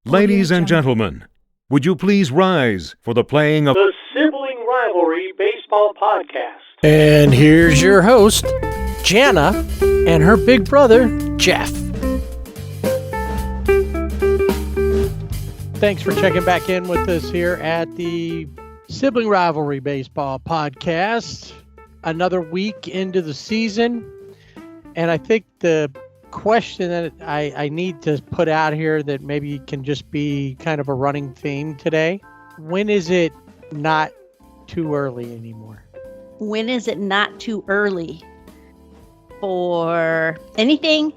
Ladies and gentlemen, would you please rise for the playing of the Sibling Rivalry Baseball Podcast. And here's your host, Jana, and her big brother, Jeff. Thanks for checking back in with us here at the Sibling Rivalry Baseball Podcast. Another week into the season, and I think the question that I need to put out here that maybe can just be kind of a running theme today: when is it not too early anymore? When is it not too early for anything?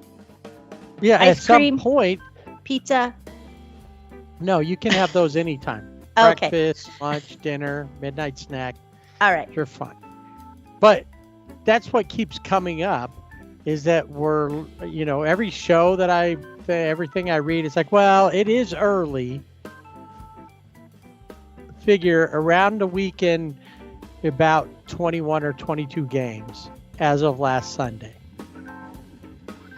Yeah, Ice at cream, some point. Pizza? No, you can have those anytime. Okay. Breakfast, lunch, dinner, midnight snack. All right. You're fine. But that's what keeps coming up, is that we're, every show that everything I read, it's like, well, it is early. Figure around the weekend, about 21 or 22 games as of last Sunday.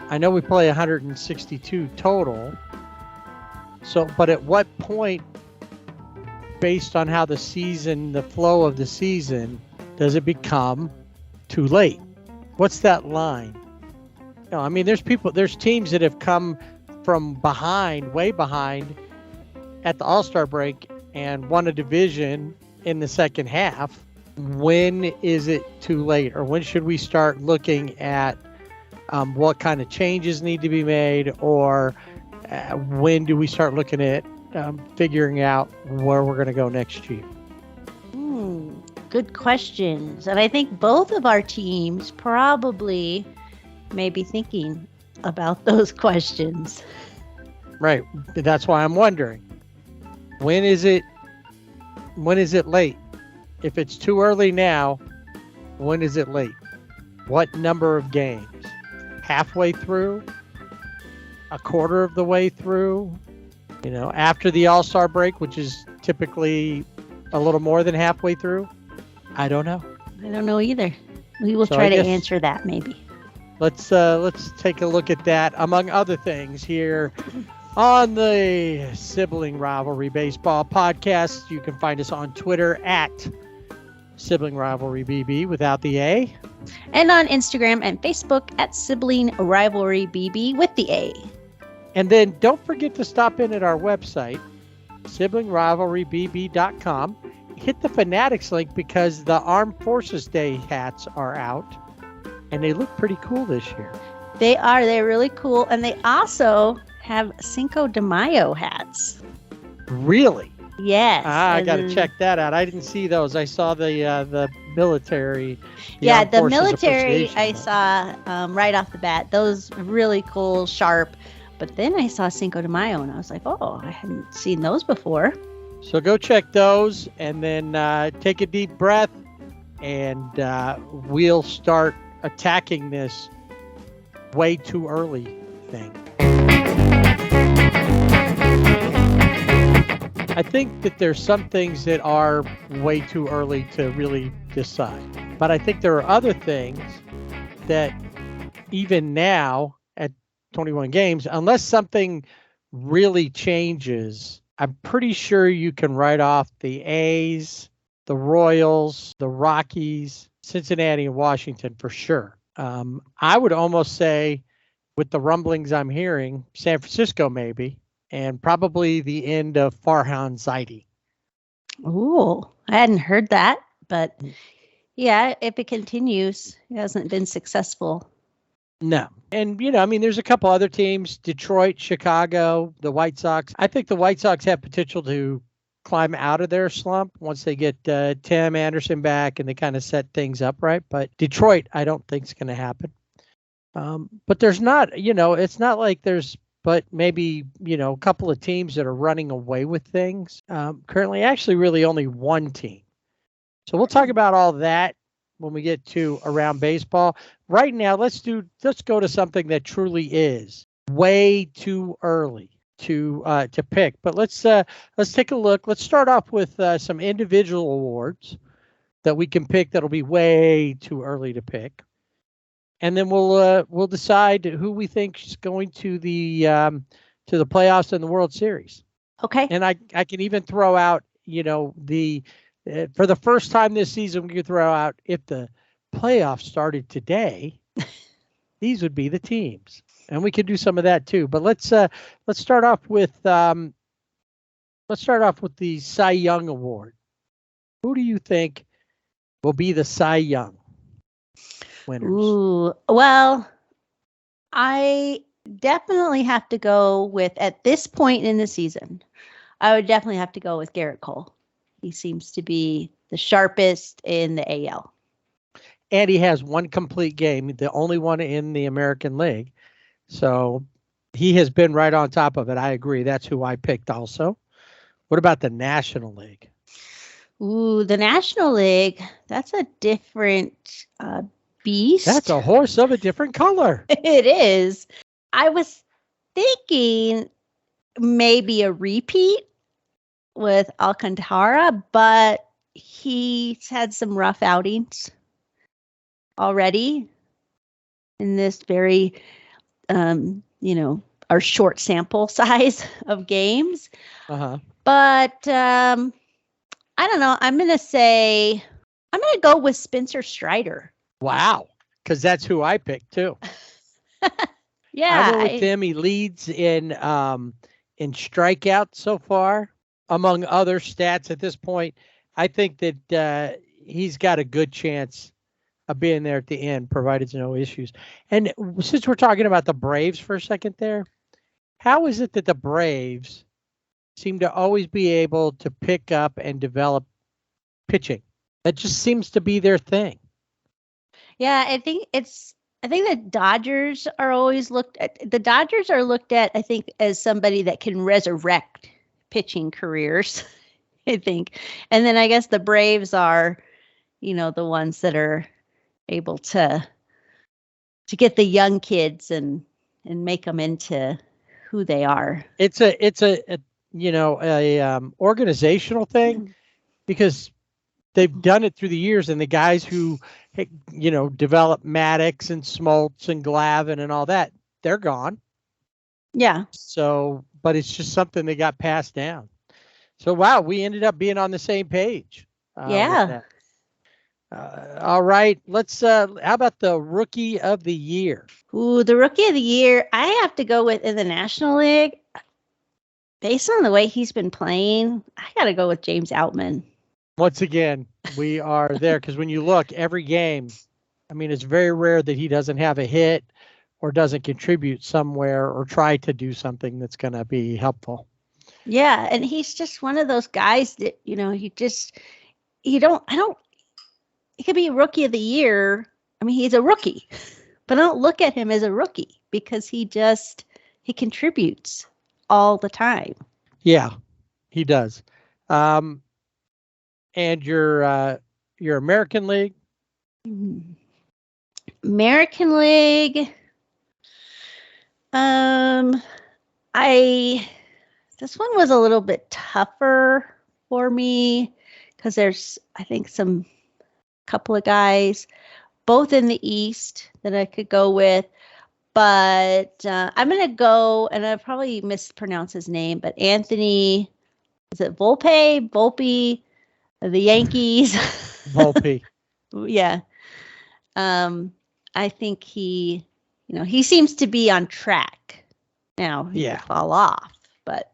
I know we play 162 total. So, but at what point, based on how the flow of the season, does it become too late? What's that line? There's teams that have come from behind, way behind, at the All-Star break and won a division in the second half. When is it too late? Or when should we start looking at what kind of changes need to be made? Or when do we start looking at figuring out where we're going to go next year? Good questions. And I think both of our teams probably may be thinking about those questions. Right. That's why I'm wondering, when is it late? If it's too early now, when is it late? What number of games? Halfway through? A quarter of the way through? After the All-Star break, which is typically a little more than halfway through? I don't know. I don't know either. We will try to answer that maybe. Let's take a look at that, among other things, here on the Sibling Rivalry Baseball Podcast. You can find us on Twitter at Sibling Rivalry BB without the A. And on Instagram and Facebook at Sibling Rivalry BB with the A. And then don't forget to stop in at our website, siblingrivalrybb.com. Hit the Fanatics link because the Armed Forces Day hats are out. And they look pretty cool this year. They are. They're really cool. And they also have Cinco de Mayo hats. Really? Yes. I got to check that out. I didn't see those. I saw the military. The military I saw right off the bat. Those really cool, sharp. But then I saw Cinco de Mayo and I was like, oh, I hadn't seen those before. So go check those and then take a deep breath and we'll start attacking this way too early thing. I think that there's some things that are way too early to really decide. But I think there are other things that even now at 21 games, unless something really changes, I'm pretty sure you can write off the A's, the Royals, the Rockies, Cincinnati, and Washington for sure. I would almost say, with the rumblings I'm hearing, San Francisco maybe, and probably the end of Farhan Zaidi. Ooh, I hadn't heard that, but yeah, if it continues, it hasn't been successful. No. And, there's a couple other teams, Detroit, Chicago, the White Sox. I think the White Sox have potential to climb out of their slump once they get Tim Anderson back and they kind of set things up right. But Detroit, I don't think is going to happen. But there's not, it's not like there's, but maybe, a couple of teams that are running away with things. Currently, actually, really only one team. So we'll talk about all that when we get to Around Baseball. Right now, let's go to something that truly is way too early to pick. But let's take a look. Let's start off with some individual awards that we can pick that'll be way too early to pick. and then we'll decide who we think is going to the playoffs and the World Series. Okay. And I can even throw out, for the first time this season, we could throw out if the playoffs started today, these would be the teams, and we could do some of that too. But let's start off with the Cy Young Award. Who do you think will be the Cy Young winners? Ooh, well, I definitely have to go with, at this point in the season, I would definitely have to go with Garrett Cole. He seems to be the sharpest in the AL. And he has one complete game, the only one in the American League. So he has been right on top of it. I agree. That's who I picked also. What about the National League? Ooh, the National League, that's a different beast. That's a horse of a different color. It is. I was thinking maybe a repeat with Alcantara, but he's had some rough outings already in this very, our short sample size of games. Uh-huh. But I don't know. I'm going to go with Spencer Strider. Wow. Because that's who I picked too. Yeah. I went with him. He leads in strikeouts so far, among other stats at this point. I think that he's got a good chance of being there at the end, provided there's no issues. And since we're talking about the Braves for a second there, how is it that the Braves seem to always be able to pick up and develop pitching? That just seems to be their thing. Yeah, I think the Dodgers are always looked at. The Dodgers are looked at, I think, as somebody that can resurrect pitching careers, I think. And then I guess the Braves are, the ones that are able to get the young kids and make them into who they are. It's a organizational thing, because they've done it through the years, and the guys who develop Maddox and Smoltz and Glavine and all that, they're gone. Yeah. So, but it's just something that got passed down. So wow, we ended up being on the same page. Yeah. All right, let's. How about the Rookie of the Year? Ooh, the Rookie of the Year, I have to go with, in the National League. Based on the way he's been playing, I got to go with James Outman. Once again, we are there, because when you look every game, I mean, it's very rare that he doesn't have a hit or doesn't contribute somewhere or try to do something that's going to be helpful. Yeah, and he's just one of those guys that, he could be a Rookie of the Year. I mean, he's a rookie, but I don't look at him as a rookie, because he contributes all the time. Yeah, he does. And your American League? American League. This one was a little bit tougher for me, because there's, I think, couple of guys, both in the East, that I could go with. But I'm going to go, and I probably mispronounced his name, but Anthony, is it Volpe, the Yankees? Volpe. Yeah. I think he seems to be on track. Now, he could fall off, but.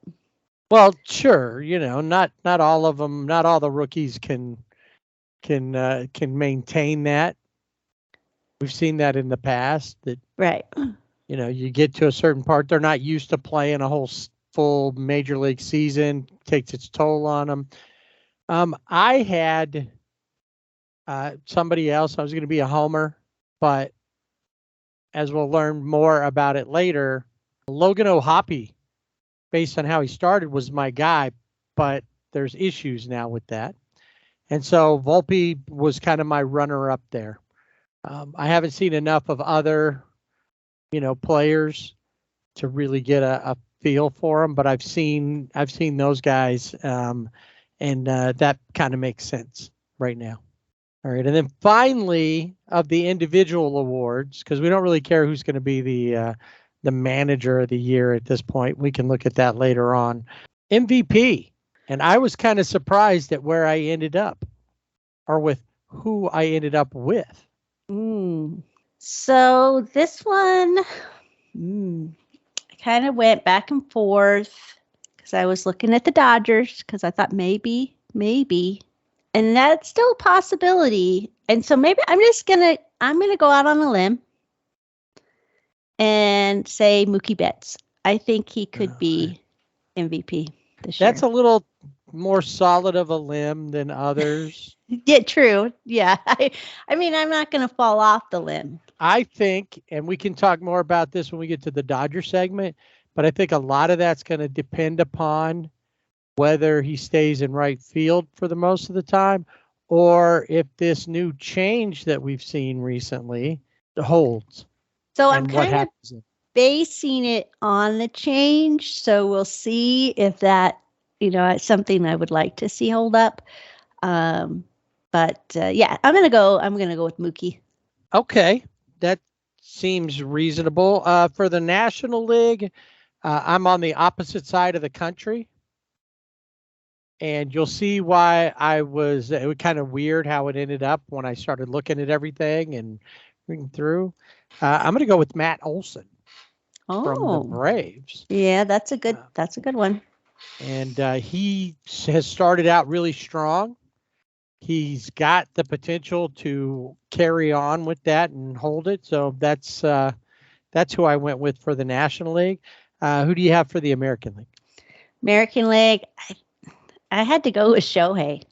Well, sure. Not all of them, not all the rookies can maintain that. We've seen that in the past, that right. You get to a certain part, they're not used to playing a whole full major league season, takes its toll on them. I had somebody else. I was going to be a homer, but as we'll learn more about it later, Logan O'Hoppe, based on how he started, was my guy, but there's issues now with that. And so Volpe was kind of my runner-up there. I haven't seen enough of other, players to really get a feel for them, but I've seen those guys, and that kind of makes sense right now. All right. And then finally, of the individual awards, because we don't really care who's going to be the manager of the year at this point. We can look at that later on. MVP. And I was kind of surprised at where I ended up, or with who I ended up with. So this one, I kind of went back and forth because I was looking at the Dodgers because I thought maybe, and that's still a possibility. And so maybe I'm gonna go out on a limb and say Mookie Betts. I think he could be MVP this year. That's a little more solid of a limb than others. Yeah, true. Yeah. I mean, I'm not going to fall off the limb. I think, and we can talk more about this when we get to the Dodger segment, but I think a lot of that's going to depend upon whether he stays in right field for the most of the time, or if this new change that we've seen recently holds. So I'm kind of basing it on the change. So we'll see if that, it's something I would like to see hold up. But yeah, I'm gonna go with Mookie. Okay, that seems reasonable. For the National League, I'm on the opposite side of the country, and you'll see why it was kind of weird how it ended up when I started looking at everything and reading through. I'm gonna go with Matt Olson from the Braves. Yeah, that's a good one. And he has started out really strong. He's got the potential to carry on with that and hold it. So that's who I went with for the National League. Who do you have for the American League? American League, I had to go with Shohei.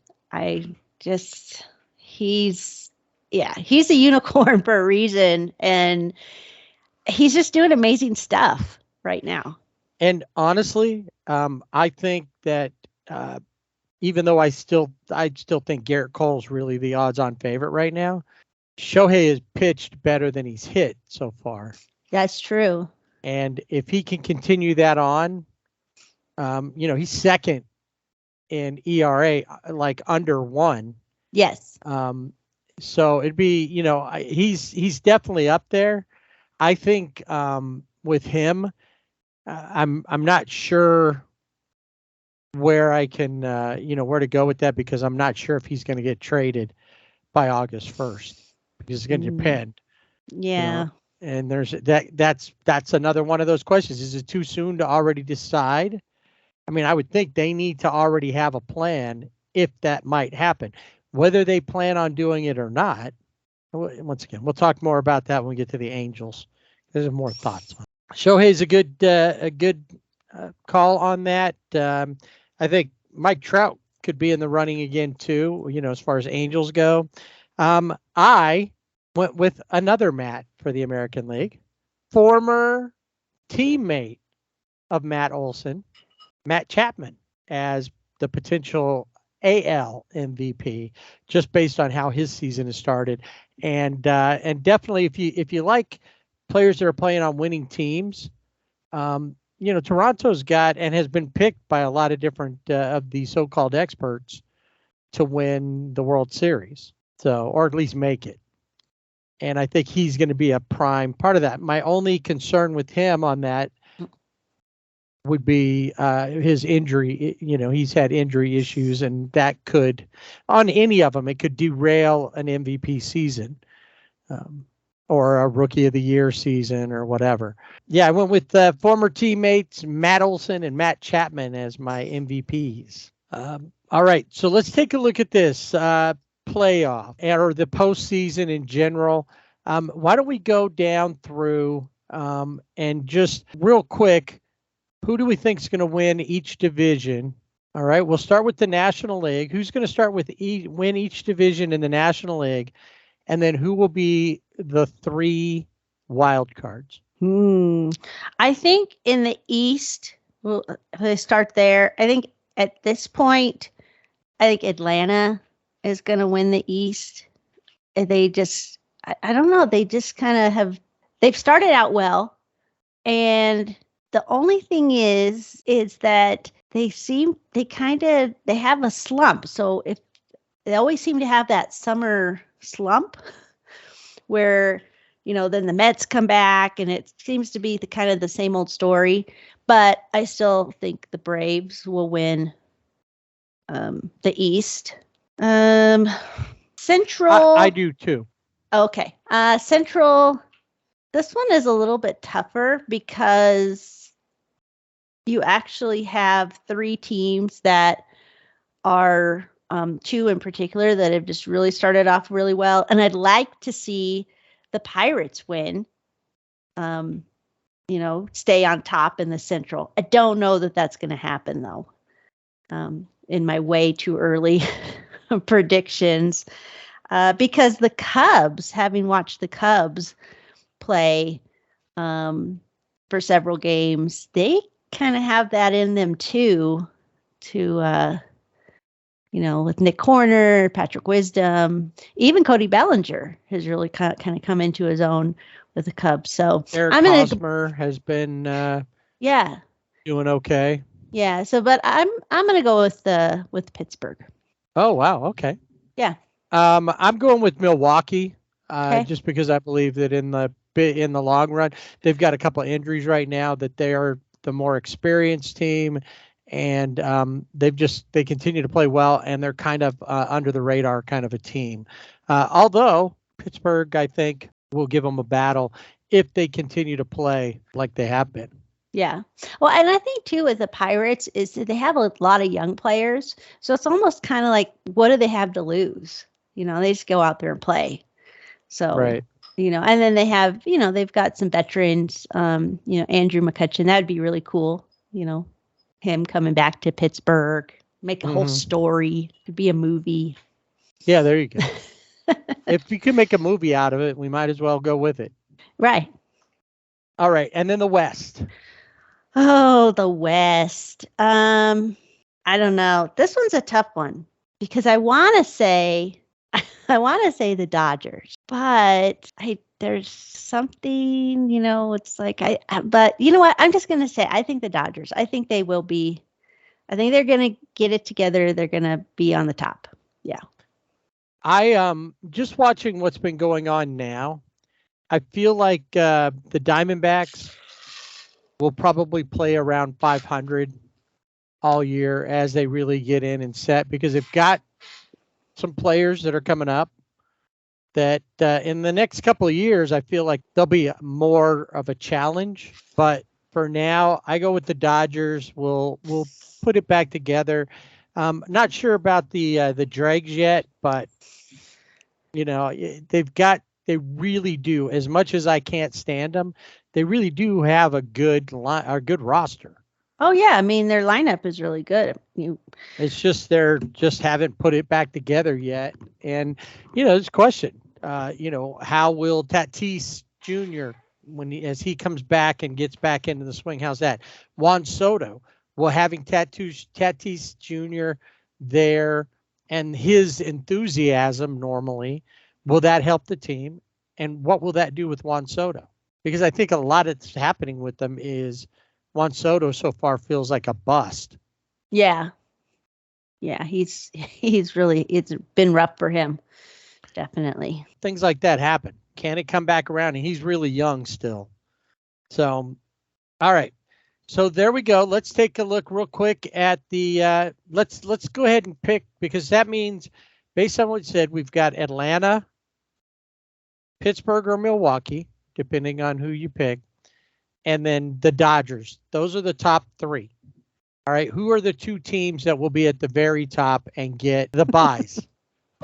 He's a unicorn for a reason, and he's just doing amazing stuff right now. And honestly, I think that even though I still think Garrett Cole's really the odds-on favorite right now, Shohei has pitched better than he's hit so far. That's true. And if he can continue that on, he's second in ERA, like under 1. Yes. So it'd be, he's definitely up there. I think with him, I'm not sure where I can, where to go with that, because I'm not sure if he's going to get traded by August 1st, because it's going to depend. Yeah. And there's that's another one of those questions. Is it too soon to already decide? I mean, I would think they need to already have a plan if that might happen. Whether they plan on doing it or not, once again, we'll talk more about that when we get to the Angels. There's more thoughts on it. Shohei's a good call on that. I think Mike Trout could be in the running again too, as far as Angels go. I went with another Matt for the American League, former teammate of Matt Olson, Matt Chapman, as the potential AL MVP, just based on how his season has started. And definitely if you like players that are playing on winning teams, Toronto's got and has been picked by a lot of different of the so-called experts to win the World Series, or at least make it. And I think he's going to be a prime part of that. My only concern with him on that would be his injury. He's had injury issues, and that could, on any of them, it could derail an MVP season. Or a Rookie of the Year season or whatever. Yeah, I went with former teammates Matt Olson and Matt Chapman as my MVPs. All right, so let's take a look at this playoff or the postseason in general. Why don't we go down through and just real quick, who do we think is going to win each division? All right, we'll start with the National League. Who's going to start with win each division in the National League? And then who will be the 3 wild cards? I think in the East, we'll start there. I think at this point, Atlanta is going to win the East. They just, I don't know. They just kind of they've started out well. And the only thing is that they have a slump. So if they always seem to have that summer slump where, then the Mets come back and it seems to be the kind of the same old story. But I still think the Braves will win the East. Central. I do too. Okay. Central. This one is a little bit tougher because you actually have 3 teams that are 2 in particular that have just really started off really well. And I'd like to see the Pirates win, stay on top in the Central. I don't know that that's going to happen, though, in my way too early predictions, because the Cubs, having watched the Cubs play for several games, they kind of have that in them, too, to with Nick Horner, Patrick Wisdom, even Cody Bellinger has really kind of come into his own with the Cubs. So Eric Hosmer has been doing okay. Yeah. So, but I'm gonna go with Pittsburgh. Oh wow. Okay. Yeah. I'm going with Milwaukee, Okay. just because I believe that in the long run they've got a couple of injuries right now, that they are the more experienced team. And they continue to play well, and they're kind of under the radar kind of a team. Although Pittsburgh, I think, will give them a battle if they continue to play like they have been. Yeah. Well, and I think too with the Pirates is that they have a lot of young players, so it's almost kind of like, what do they have to lose? They just go out there and play. So right. And then they have they've got some veterans. Andrew McCutchen, that'd be really cool. Him coming back to Pittsburgh, make a whole story. It'd be a movie. Yeah, there you go. If you can make a movie out of it, we might as well go with it. Right. All right. And then the West. Oh, the West. I don't know. This one's a tough one because I want to say the Dodgers, but there's something, it's like, but you know what? I'm just going to say, I think the Dodgers, I think they will be, I think they're going to get it together. They're going to be on the top. Yeah. I just watching what's been going on now. I feel like the Diamondbacks will probably play around 500 all year as they really get in and set, because they've got some players that are coming up that in the next couple of years, I feel like they'll be more of a challenge. But for now, I go with the Dodgers. We'll put it back together. Not sure about the Dregs yet, but they really do. As much as I can't stand them, they really do have a good roster. Oh yeah, I mean their lineup is really good. It's just they're just haven't put it back together yet, and it's a question. How will Tatis Jr. as he comes back and gets back into the swing? How's that? Juan Soto, well, having Tatis Jr. there and his enthusiasm normally, will that help the team? And what will that do with Juan Soto? Because I think a lot that's happening with them is Juan Soto so far feels like a bust. Yeah. Yeah, he's really, it's been rough for him. Definitely. Things like that happen. Can it come back around? And he's really young still. So, all right. So there we go. Let's take a look real quick at the let's go ahead and pick, because that means, based on what you said, we've got Atlanta, Pittsburgh, or Milwaukee, depending on who you pick, and then the Dodgers. Those are the top 3. All right. Who are the 2 teams that will be at the very top and get the buys?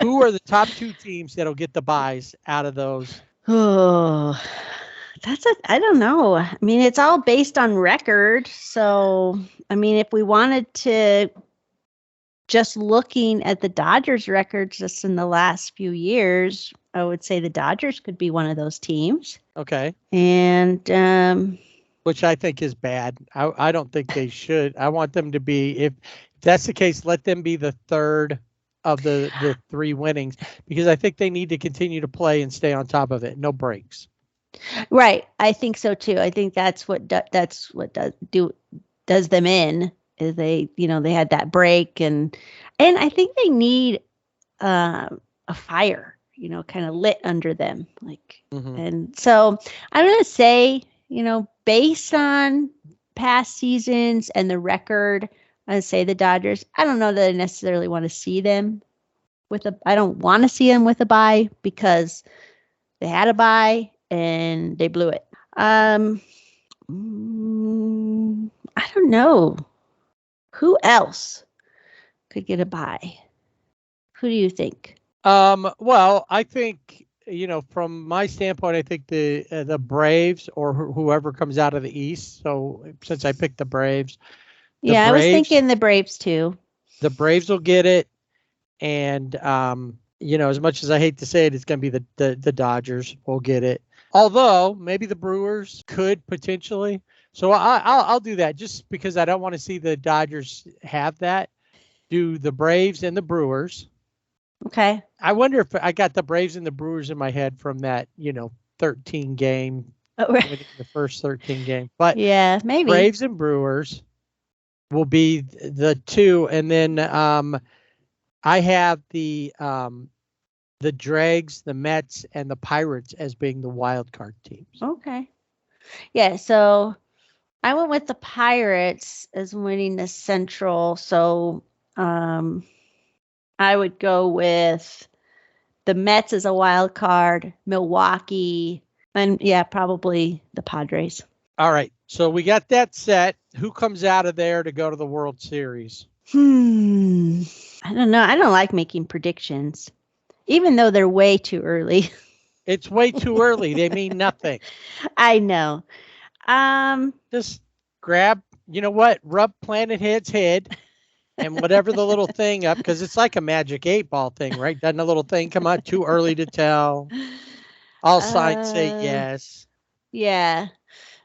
Who are the top 2 teams that'll get the buys out of those? Oh, I don't know. I mean, it's all based on record. So, I mean, if we wanted to, just looking at the Dodgers records just in the last few years, I would say the Dodgers could be one of those teams. Okay. And, which I think is bad. I don't think they should. I want them to be, if that's the case, let them be the third of the 3 winnings, because I think they need to continue to play and stay on top of it. No breaks. Right. I think so too. I think that's what does them in, is they had that break, and I think they need a fire, kind of lit under them. Mhm. And so I'm going to say, based on past seasons and the record, I'd say the Dodgers. I don't know that I necessarily want to see them I don't want to see them with a bye because they had a bye and they blew it. I don't know. Who else could get a bye? Who do you think? Well, I think, from my standpoint, I think the Braves or whoever comes out of the East. So since I picked the Braves, Yeah, I was thinking the Braves too. the Braves will get it. And, as much as I hate to say it, it's going to be the Dodgers will get it. Although maybe the Brewers could potentially. So I'll do that just because I don't want to see the Dodgers have that. Do the Braves and the Brewers. Okay. I wonder if I got the Braves and the Brewers in my head from that, 13 game, winning the first 13 game. But yeah, maybe Braves and Brewers will be the two, and then I have the Dregs, the Mets, and the Pirates as being the wild card teams. Okay. Yeah, so I went with the Pirates as winning the Central. So I would go with the Mets as a wild card, Milwaukee, and probably the Padres. All right. So we got that set. Who comes out of there to go to the World Series? I don't know. I don't like making predictions, even though they're way too early. It's way too early. They mean nothing. I know. Just grab, rub Planet Head's head and whatever the little thing up, because it's like a magic 8-ball thing, right? Doesn't a little thing come out too early to tell? All signs say yes. Yeah.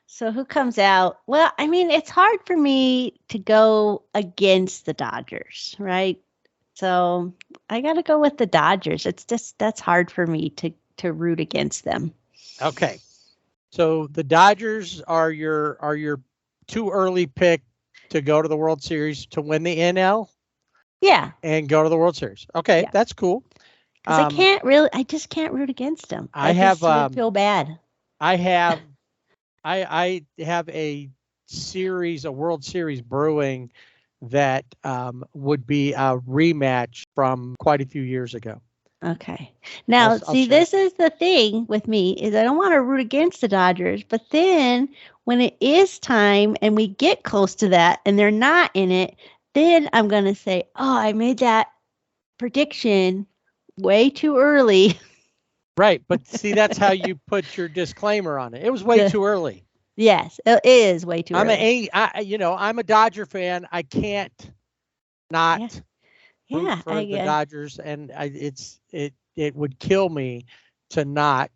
So who comes out? Well, I mean, it's hard for me to go against the Dodgers, right? So I got to go with the Dodgers. That's hard for me to root against them. Okay. So the Dodgers are your too early pick to go to the World Series to win the NL. Yeah. And go to the World Series. Okay, yeah. That's cool. Because I just can't root against them. I feel bad. I have a World Series brewing that would be a rematch from quite a few years ago. Okay. Now, this is the thing with me is I don't want to root against the Dodgers, but then when it is time and we get close to that and they're not in it, then I'm going to say, oh, I made that prediction way too early. Right. But see, that's how you put your disclaimer on it. It was way too early. Yes, it is way too early. I'm a Dodger fan. I can't not root for the Dodgers, and it would kill me to not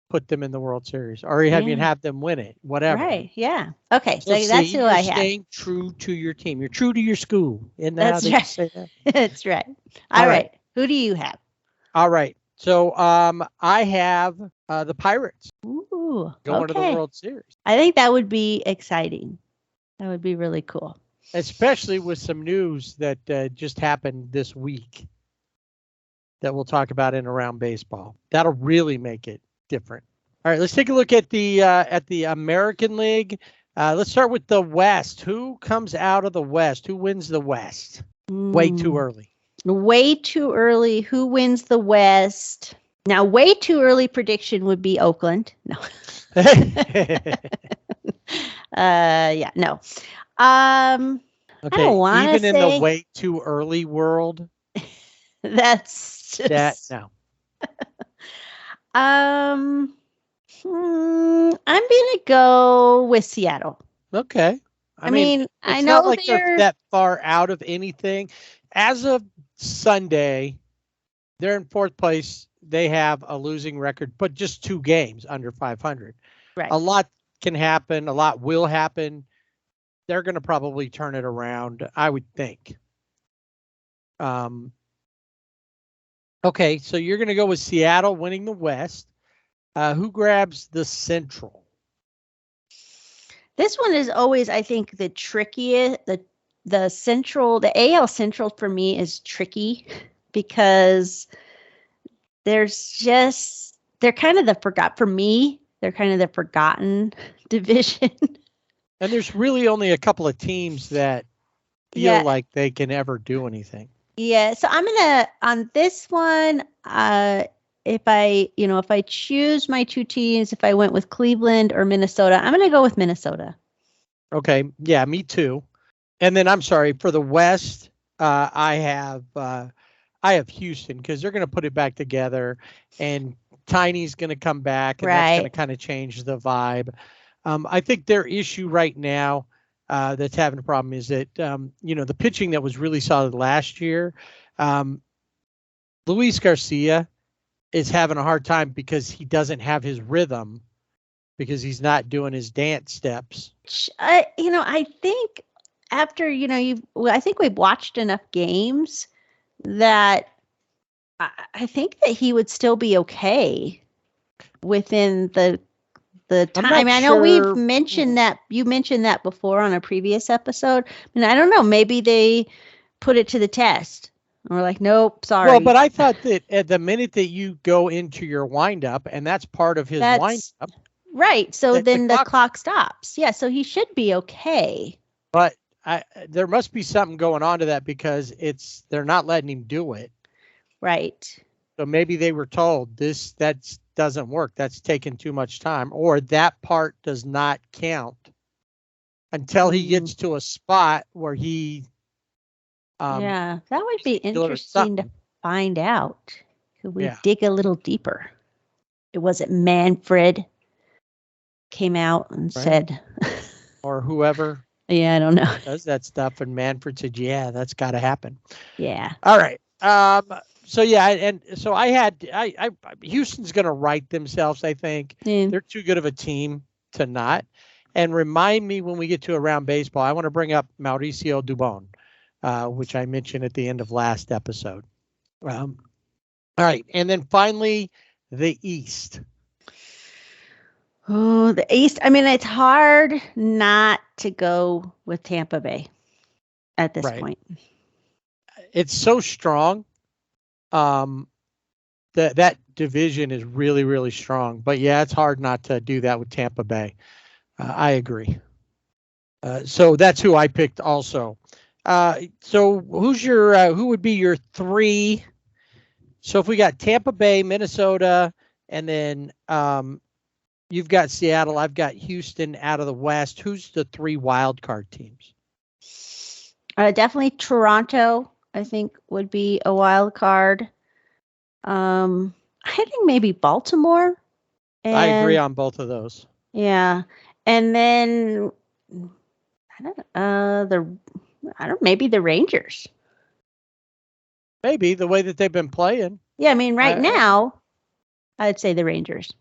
put them in the World Series or have them win it, whatever. Right. Yeah. Okay. So that's who I have. You're staying true to your team. You're true to your school. Isn't that that's how they say that? That's right. All right. Who do you have? All right. So I have the Pirates. Ooh, going to the World Series. I think that would be exciting. That would be really cool. Especially with some news that just happened this week that we'll talk about in Around Baseball. That'll really make it different. All right, let's take a look at the American League. Let's start with the West. Who comes out of the West? Who wins the West? Way too early. Way too early. Who wins the West? Now, way too early prediction would be Oakland. No. No. Okay. I don't want to say in the way too early world. That's just that no. I'm gonna go with Seattle. Okay. I mean, I know not like they're that far out of anything. As of Sunday, they're in fourth place. They have a losing record, but just 2 games under 500. Right. A lot can happen. A lot will happen. They're going to probably turn it around, I would think. Okay, so you're going to go with Seattle winning the West. Who grabs the Central? This one is always, I think, the trickiest. The Central, the AL Central for me is tricky because they're kind of the forgotten division. And there's really only a couple of teams that feel like they can ever do anything. Yeah. So I'm gonna on this one. If I choose my two teams, if I went with Cleveland or Minnesota, I'm gonna go with Minnesota. Okay. Yeah, me too. And then I'm sorry for the West. I have Houston because they're going to put it back together, and Tiny's going to come back, and that's going to kind of change the vibe. I think their issue right now that's having a problem is that the pitching that was really solid last year, Luis Garcia is having a hard time because he doesn't have his rhythm because he's not doing his dance steps. I think after I think we've watched enough games that I think that he would still be okay within the time. I mean, I know we've mentioned that you mentioned that before on a previous episode. I mean, I don't know. Maybe they put it to the test. And we're like, nope, sorry. Well, but I thought that at the minute that you go into your windup, and that's part of his windup. Right. So then the clock stops. Yeah. So he should be okay. But there must be something going on to that because they're not letting him do it. Right. So maybe they were told that doesn't work. That's taking too much time, or that part does not count until he gets to a spot where he. Yeah, that would be interesting to find out. Could we dig a little deeper? Was it Manfred came out and said, or whoever. Yeah, I don't know. Does that stuff, and Manfred said, "Yeah, that's got to happen." Yeah. All right. So yeah, and so I Houston's going to right themselves. I think they're too good of a team to not. And remind me when we get to around baseball, I want to bring up Mauricio Dubon, which I mentioned at the end of last episode. All right, and then finally the East. Oh, the East. I mean, it's hard not to go with Tampa Bay at this point. It's so strong. That division is really, really strong. But yeah, it's hard not to do that with Tampa Bay. I agree. So that's who I picked also. So who would be your three? So if we got Tampa Bay, Minnesota, and then you've got Seattle, I've got Houston out of the West. Who's the three wild card teams? Definitely Toronto, I think, would be a wild card. I think maybe Baltimore. I agree on both of those. Yeah. And then maybe the Rangers. Maybe the way that they've been playing. Yeah, I mean, right now, I'd say the Rangers.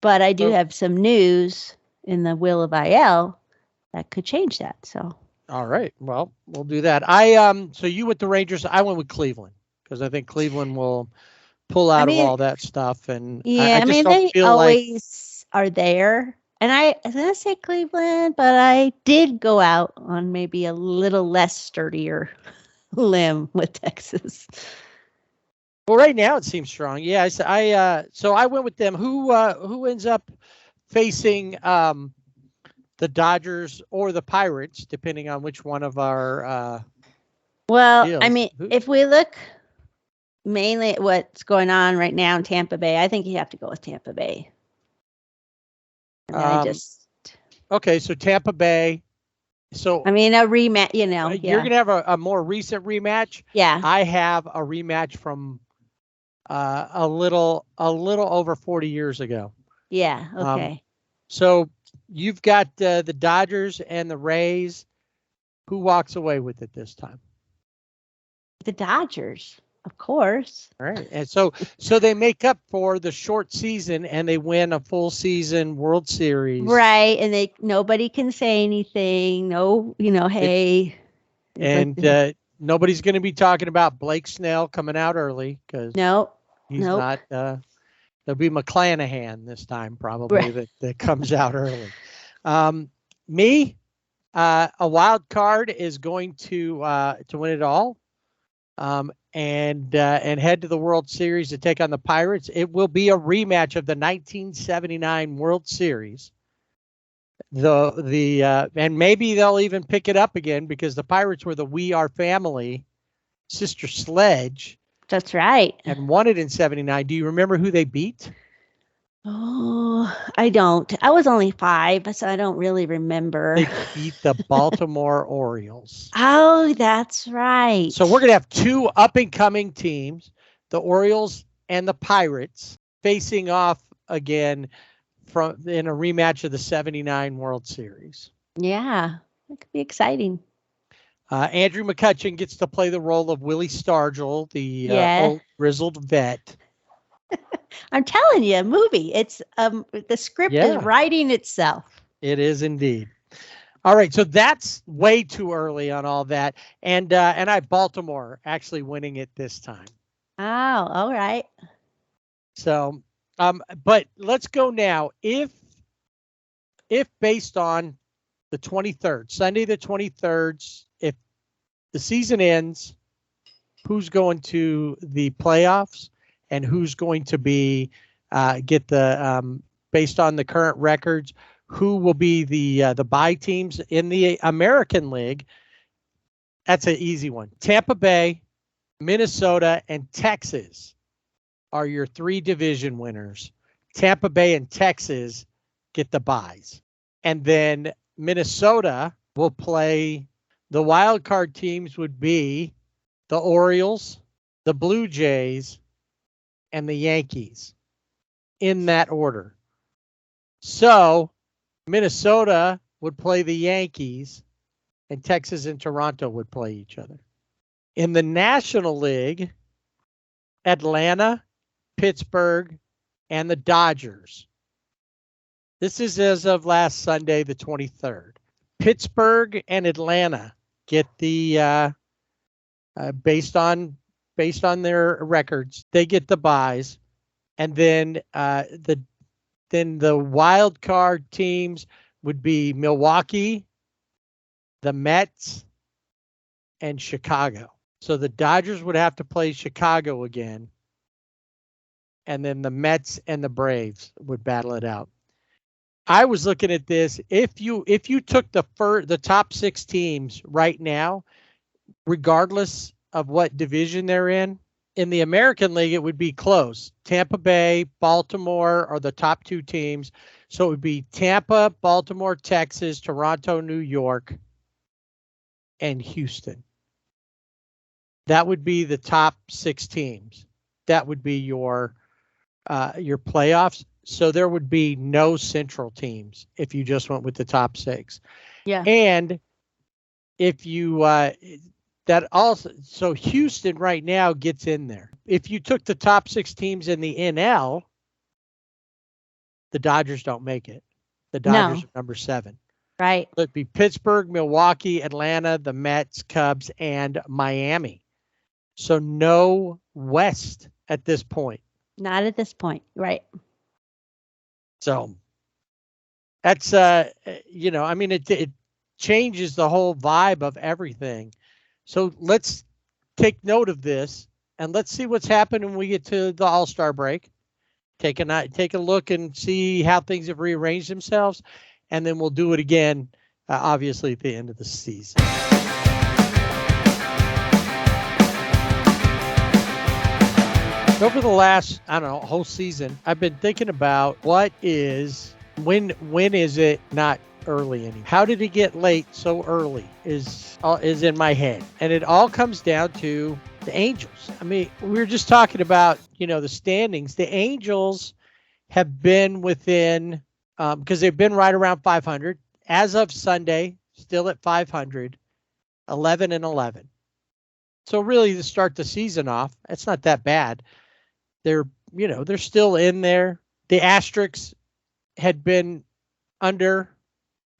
But I do have some news in the Will of IL that could change that. So. All right. Well, we'll do that. So you with the Rangers, I went with Cleveland because I think Cleveland will pull out of all that stuff. And yeah, I mean, they always are there. And I was going to say Cleveland, but I did go out on maybe a little less sturdier limb with Texas. Well, right now it seems strong. Yeah, so I went with them. Who ends up facing the Dodgers or the Pirates, depending on which one of our deals. I mean, if we look mainly at what's going on right now in Tampa Bay, I think you have to go with Tampa Bay. Okay, so Tampa Bay. So I mean, a rematch. You're gonna have a more recent rematch. Yeah, I have a rematch from a little over 40 years ago. Yeah. Okay. So you've got the Dodgers and the Rays. Who walks away with it this time? The Dodgers, of course. All right. And so they make up for the short season and they win a full season World Series. Right. And nobody can say anything. No, hey. And nobody's going to be talking about Blake Snell coming out early because he's not. There'll be McClanahan this time probably that comes out early. A wild card is going to win it all. and head to the World Series to take on the Pirates. It will be a rematch of the 1979 World Series. And maybe they'll even pick it up again because the Pirates were the We Are Family sister sledge. That's right. And won it in 79. Do you remember who they beat? Oh, I don't. I was only 5, so I don't really remember. They beat the Baltimore Orioles. Oh, that's right. So we're going to have 2 up-and-coming teams, the Orioles and the Pirates, facing off again in a rematch of the 79 World Series. Yeah, it could be exciting. Andrew McCutcheon gets to play the role of Willie Stargell, the old grizzled vet. I'm telling you, a movie. It's the script is writing itself. It is indeed. All right, so that's way too early on all that, and I have Baltimore actually winning it this time. Oh, all right. So, but let's go now. If based on the 23rd, Sunday the 23rd, if the season ends, who's going to the playoffs and who's going to be get the based on the current records, who will be the bye teams in the American League? That's an easy one. Tampa Bay, Minnesota, and Texas are your 3 division winners. Tampa Bay and Texas get the byes. And then Minnesota will play, the wild card teams would be the Orioles, the Blue Jays, and the Yankees in that order. So Minnesota would play the Yankees and Texas and Toronto would play each other. In the National League, Atlanta, Pittsburgh, and the Dodgers. This is as of last Sunday, the 23rd. Pittsburgh and Atlanta get the based on their records, they get the byes, and then the wild card teams would be Milwaukee, the Mets, and Chicago. So the Dodgers would have to play Chicago again, and then the Mets and the Braves would battle it out. I was looking at this. If you took the top 6 teams right now, regardless of what division they're in the American League, it would be close. Tampa Bay, Baltimore are the top 2 teams. So it would be Tampa, Baltimore, Texas, Toronto, New York, and Houston. That would be the top 6 teams. That would be your playoffs. So there would be no central teams if you just went with the top 6. Yeah. And if you that also, so Houston right now gets in there. If you took the top 6 teams in the NL, the Dodgers don't make it. The Dodgers are number 7. Right. It'd be Pittsburgh, Milwaukee, Atlanta, the Mets, Cubs, and Miami. So no West at this point. Not at this point. Right. So that's, it changes the whole vibe of everything. So let's take note of this and let's see what's happened when we get to the All-Star break. Take a look and see how things have rearranged themselves. And then we'll do it again, obviously, at the end of the season. Over the last, whole season, I've been thinking about when is it not early anymore? How did it get late so early is in my head. And it all comes down to the Angels. I mean, we were just talking about, the standings. The Angels have been within, because they've been right around 500. As of Sunday, still at 500, 11-11. So really to start the season off, it's not that bad. They're still in there. The Asterisks had been under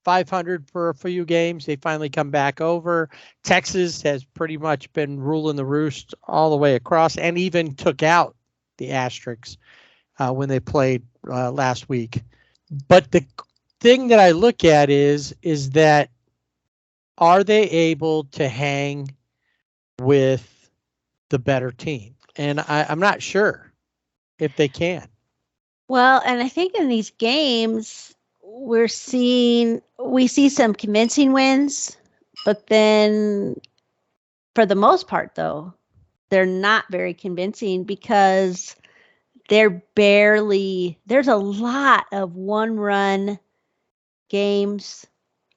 500 for a few games. They finally come back over. Texas has pretty much been ruling the roost all the way across and even took out the Asterisks when they played last week. But the thing that I look at is that are they able to hang with the better team. And I'm not sure if they can. Well, and I think in these games we see some convincing wins, but then for the most part though, they're not very convincing because there's a lot of one-run games.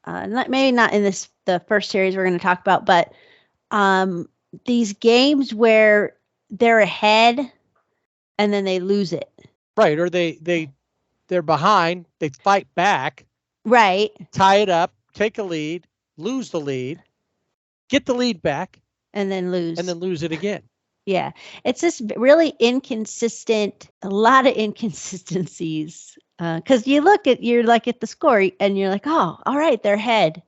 Maybe not in the first series we're going to talk about, but these games where they're ahead and then they lose it. Right, or they're behind, they fight back, right, tie it up, take a lead, lose the lead, get the lead back, and then lose it again. Yeah, it's just really inconsistent. A lot of inconsistencies. Because you're like at the score and you're like, oh, all right, they're ahead,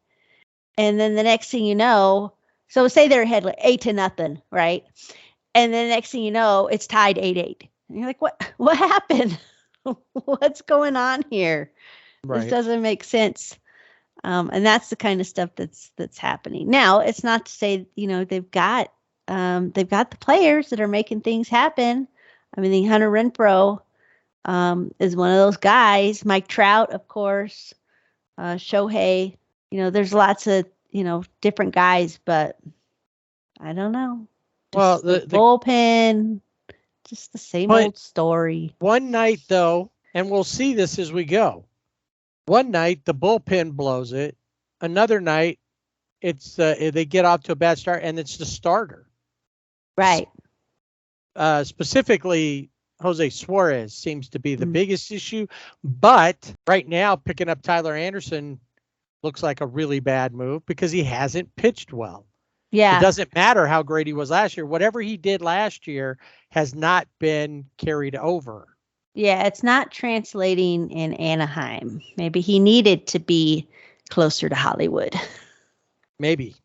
and then the next thing you know, so say they're ahead like 8-0, right? And then the next thing you know, it's tied 8-8. And you're like, what happened? What's going on here? Right. This doesn't make sense. And that's the kind of stuff that's happening. Now, it's not to say, they've got the players that are making things happen. I mean, the Hunter Renfroe is one of those guys. Mike Trout, of course, Shohei. There's lots of, different guys, but I don't know. Well, the bullpen, just the same old story. One night, though, and we'll see this as we go. One night, the bullpen blows it. Another night, it's they get off to a bad start, and it's the starter. Right. Specifically, Jose Suarez seems to be the biggest issue. But right now, picking up Tyler Anderson looks like a really bad move because he hasn't pitched well. Yeah. It doesn't matter how great he was last year. Whatever he did last year has not been carried over. Yeah, it's not translating in Anaheim. Maybe he needed to be closer to Hollywood. Maybe.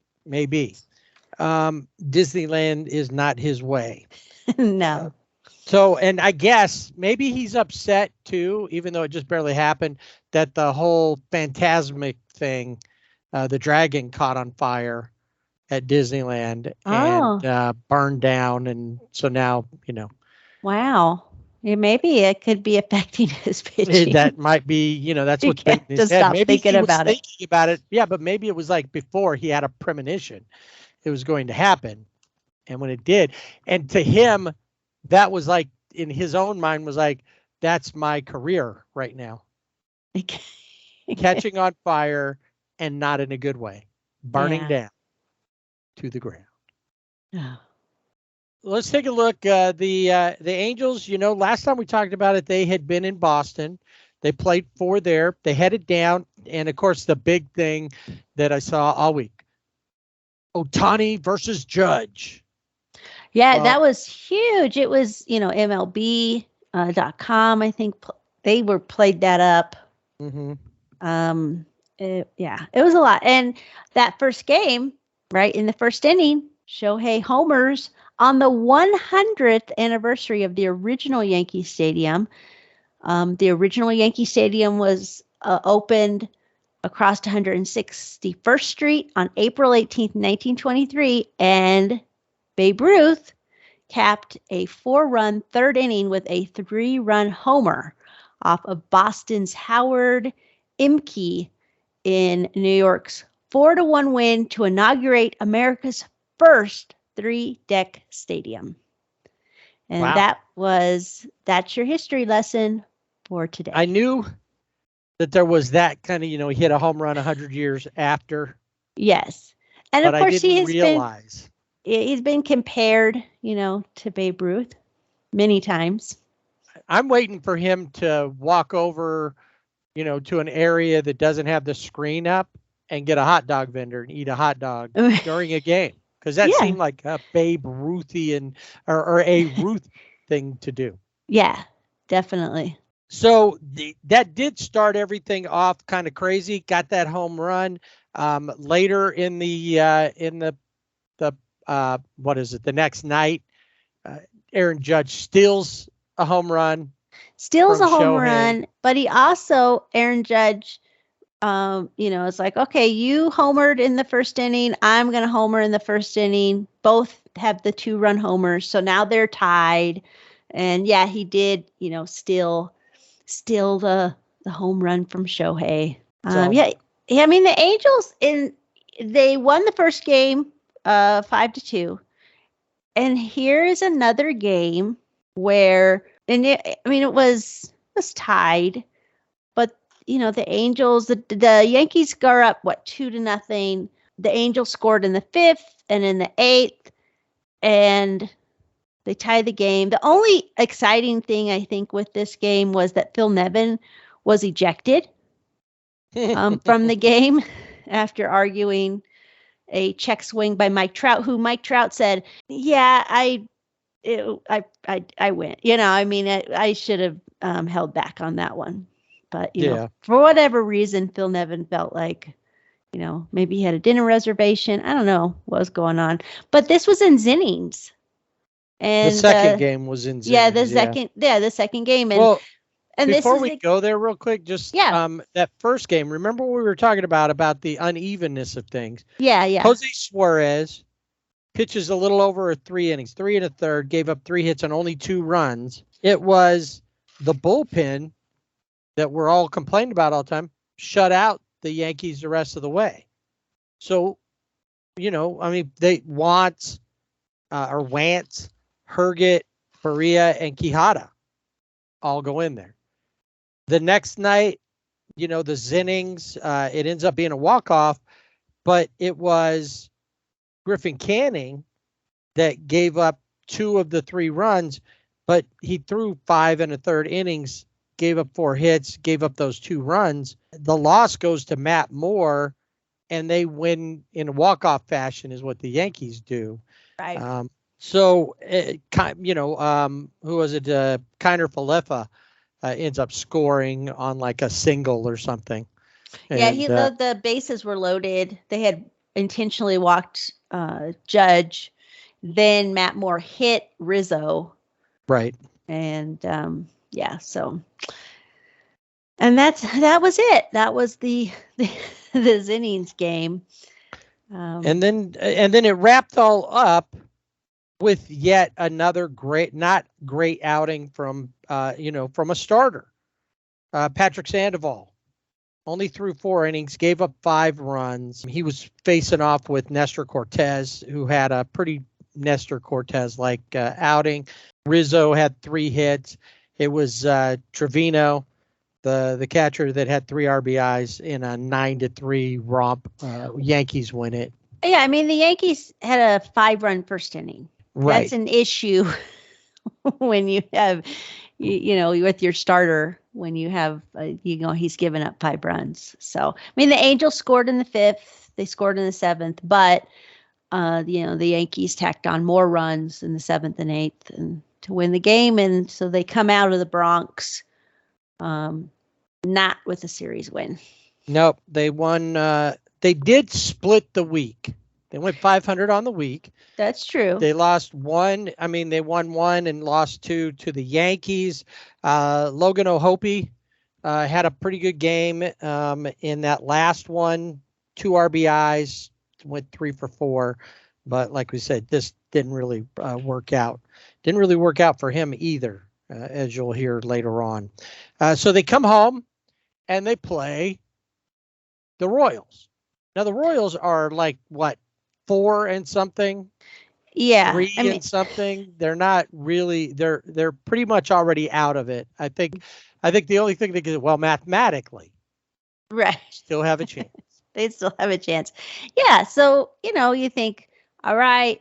Disneyland is not his way. No. So, and I guess maybe he's upset too, even though it just barely happened, that the whole Phantasmic thing, the dragon caught on fire at Disneyland and burned down. And so now, Wow. Yeah, maybe it could be affecting his pitching. That might be, that's what's been in his head. Maybe he was thinking about it. Yeah, but maybe it was like before he had a premonition it was going to happen. And when it did, and to him, that was like, in his own mind, was like, that's my career right now. Catching on fire and not in a good way. Burning down to the ground. Oh. Let's take a look. The Angels, last time we talked about it, they had been in Boston. They played 4 there. They headed down. And, of course, the big thing that I saw all week, Ohtani versus Judge. Yeah, that was huge. It was, MLB.com, I think they played that up. Mm-hmm. It was a lot. And that first game, right, in the first inning, Shohei homers on the 100th anniversary of the original Yankee Stadium. The original Yankee Stadium was opened across 161st Street on April 18th, 1923, and Babe Ruth capped a 4-run third inning with a 3-run homer off of Boston's Howard Imke in New York's 4-1 win to inaugurate America's first 3-deck stadium. And that's your history lesson for today. I knew that there was that kind of, he hit a home run 100 years after. Yes. And of course he's been compared, to Babe Ruth many times. I'm waiting for him to walk over, to an area that doesn't have the screen up and get a hot dog vendor and eat a hot dog during a game. Because that seemed like a Babe Ruthian or a Ruth thing to do. Yeah, definitely. So that did start everything off kind of crazy. Got that home run. Later in the next night, Aaron Judge steals a home run. But he also, Aaron Judge, It's like, okay, you homered in the first inning. I'm going to homer in the first inning. Both have the 2-run homers. So now they're tied. And yeah, he did, steal the home run from Shohei. Yeah. I mean, the Angels they won the first game 5-2. And here is another game where, it was tied, but the Angels, the Yankees are up 2-0. The Angels scored in the 5th and in the 8th, and they tied the game. The only exciting thing I think with this game was that Phil Nevin was ejected from the game after arguing a check swing by Mike Trout, who Mike Trout said, "Yeah, I win." I should have held back on that one. But, for whatever reason, Phil Nevin felt like, maybe he had a dinner reservation. I don't know what was going on. But this was in Zinnings. And the second game was in Zinnings. Yeah, the second game. And before we go there real quick, just Yeah. That first game, remember what we were talking about the unevenness of things? Yeah. Jose Suarez pitches a little over 3 innings, 3 1/3, gave up 3 hits and only 2 runs. It was the bullpen that we're all complaining about all the time, shut out the Yankees the rest of the way. So, they Wantz, Herget, Faria, and Quijada all go in there. The next night, the Zinnings, it ends up being a walk-off, but it was Griffin Canning that gave up 2 of the 3 runs, but he threw 5 1/3 innings, gave up 4 hits, gave up those 2 runs. The loss goes to Matt Moore, and they win in a walk-off fashion is what the Yankees do. Right. Who was it? Kiner Falefa ends up scoring on like a single or something. Yeah, the bases were loaded. They had intentionally walked Judge. Then Matt Moore hit Rizzo. Right. And so. And that was it. That was the Zinnings game. And then it wrapped all up with yet another not great outing from a starter. Patrick Sandoval only threw 4 innings, gave up 5 runs. He was facing off with Nestor Cortez, who had a pretty Nestor Cortez-like outing. Rizzo had 3 hits. It was Trevino, the catcher, that had 3 RBIs in a 9-3 romp. Yankees win it. Yeah, the Yankees had a 5-run first inning. Right. That's an issue when you have, with your starter, when you have, he's given up 5 runs. So, the Angels scored in the 5th, they scored in the 7th, but, the Yankees tacked on more runs in the 7th and 8th and to win the game. And so they come out of the Bronx, not with a series win. Nope. They won. They did split the week. They went 500 on the week. That's true. They lost 1. They won 1 and lost 2 to the Yankees. Logan O'Hoppe had a pretty good game in that last one. 2 RBIs, went 3 for 4. But like we said, this didn't really work out. Didn't really work out for him either, as you'll hear later on. So they come home and they play the Royals. Now the Royals are like, what, 4 and something? Yeah. 3 and something. They're not really, they're pretty much already out of it. I think the only thing they can do, well, mathematically, right, still have a chance. They still have a chance. Yeah. So, you think, all right,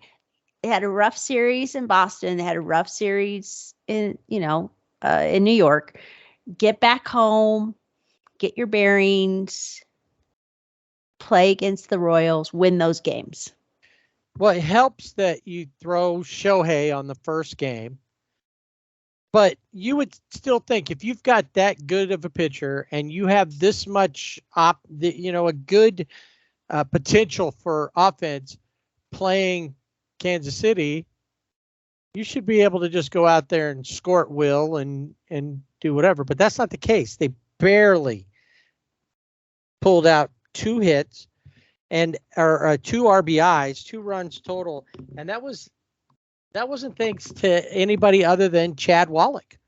they had a rough series in Boston. They had a rough series in New York. Get back home, get your bearings, play against the Royals, win those games. Well, it helps that you throw Shohei on the first game, but you would still think if you've got that good of a pitcher and you have this much a good potential for offense playing Kansas City, you should be able to just go out there and score at will and do whatever. But that's not the case. They barely pulled out 2 hits or 2 RBIs, 2 runs total, and that wasn't thanks to anybody other than Chad Wallach,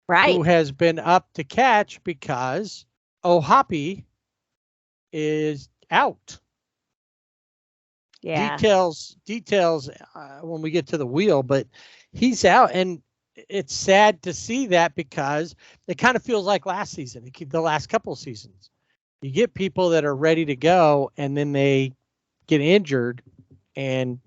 Right. who has been up to catch because O'Hoppe is out. Yeah. Details when we get to the wheel, but he's out, and it's sad to see that because it kind of feels like last season, the last couple of seasons. You get people that are ready to go, and then they get injured, and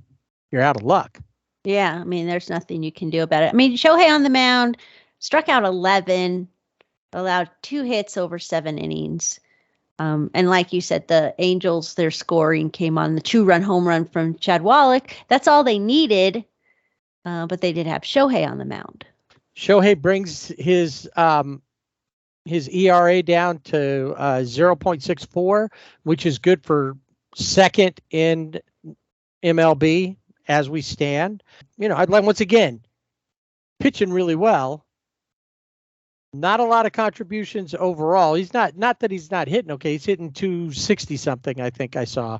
you're out of luck. Yeah, I mean, there's nothing you can do about it. I mean, Shohei on the mound struck out 11, allowed 2 hits over 7 innings. And like you said, the Angels, their scoring came on the 2-run home run from Chad Wallach. That's all they needed, but they did have Shohei on the mound. Shohei brings his ERA down to 0.64, which is good for second in MLB as we stand. I'd like, once again, pitching really well. Not a lot of contributions overall. He's not that he's not hitting okay. He's hitting 260 something, I think I saw.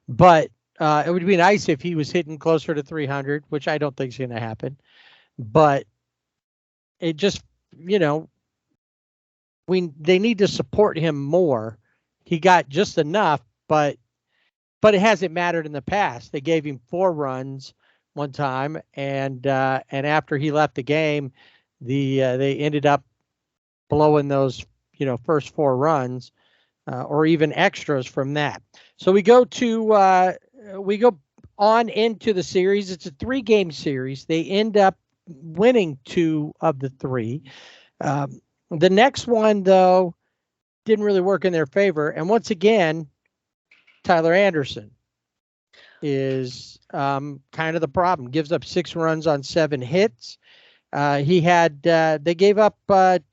But it would be nice if he was hitting closer to 300, which I don't think is going to happen. But it just, they need to support him more. He got just enough, but it hasn't mattered in the past. They gave him 4 runs one time, and after he left the game, they ended up blowing those first 4 runs or even extras from that. So we go on into the series. It's a 3-game series. They end up winning 2 of the 3. The next one, though, didn't really work in their favor. And once again, Tyler Anderson is kind of the problem. Gives up 6 runs on 7 hits. They gave up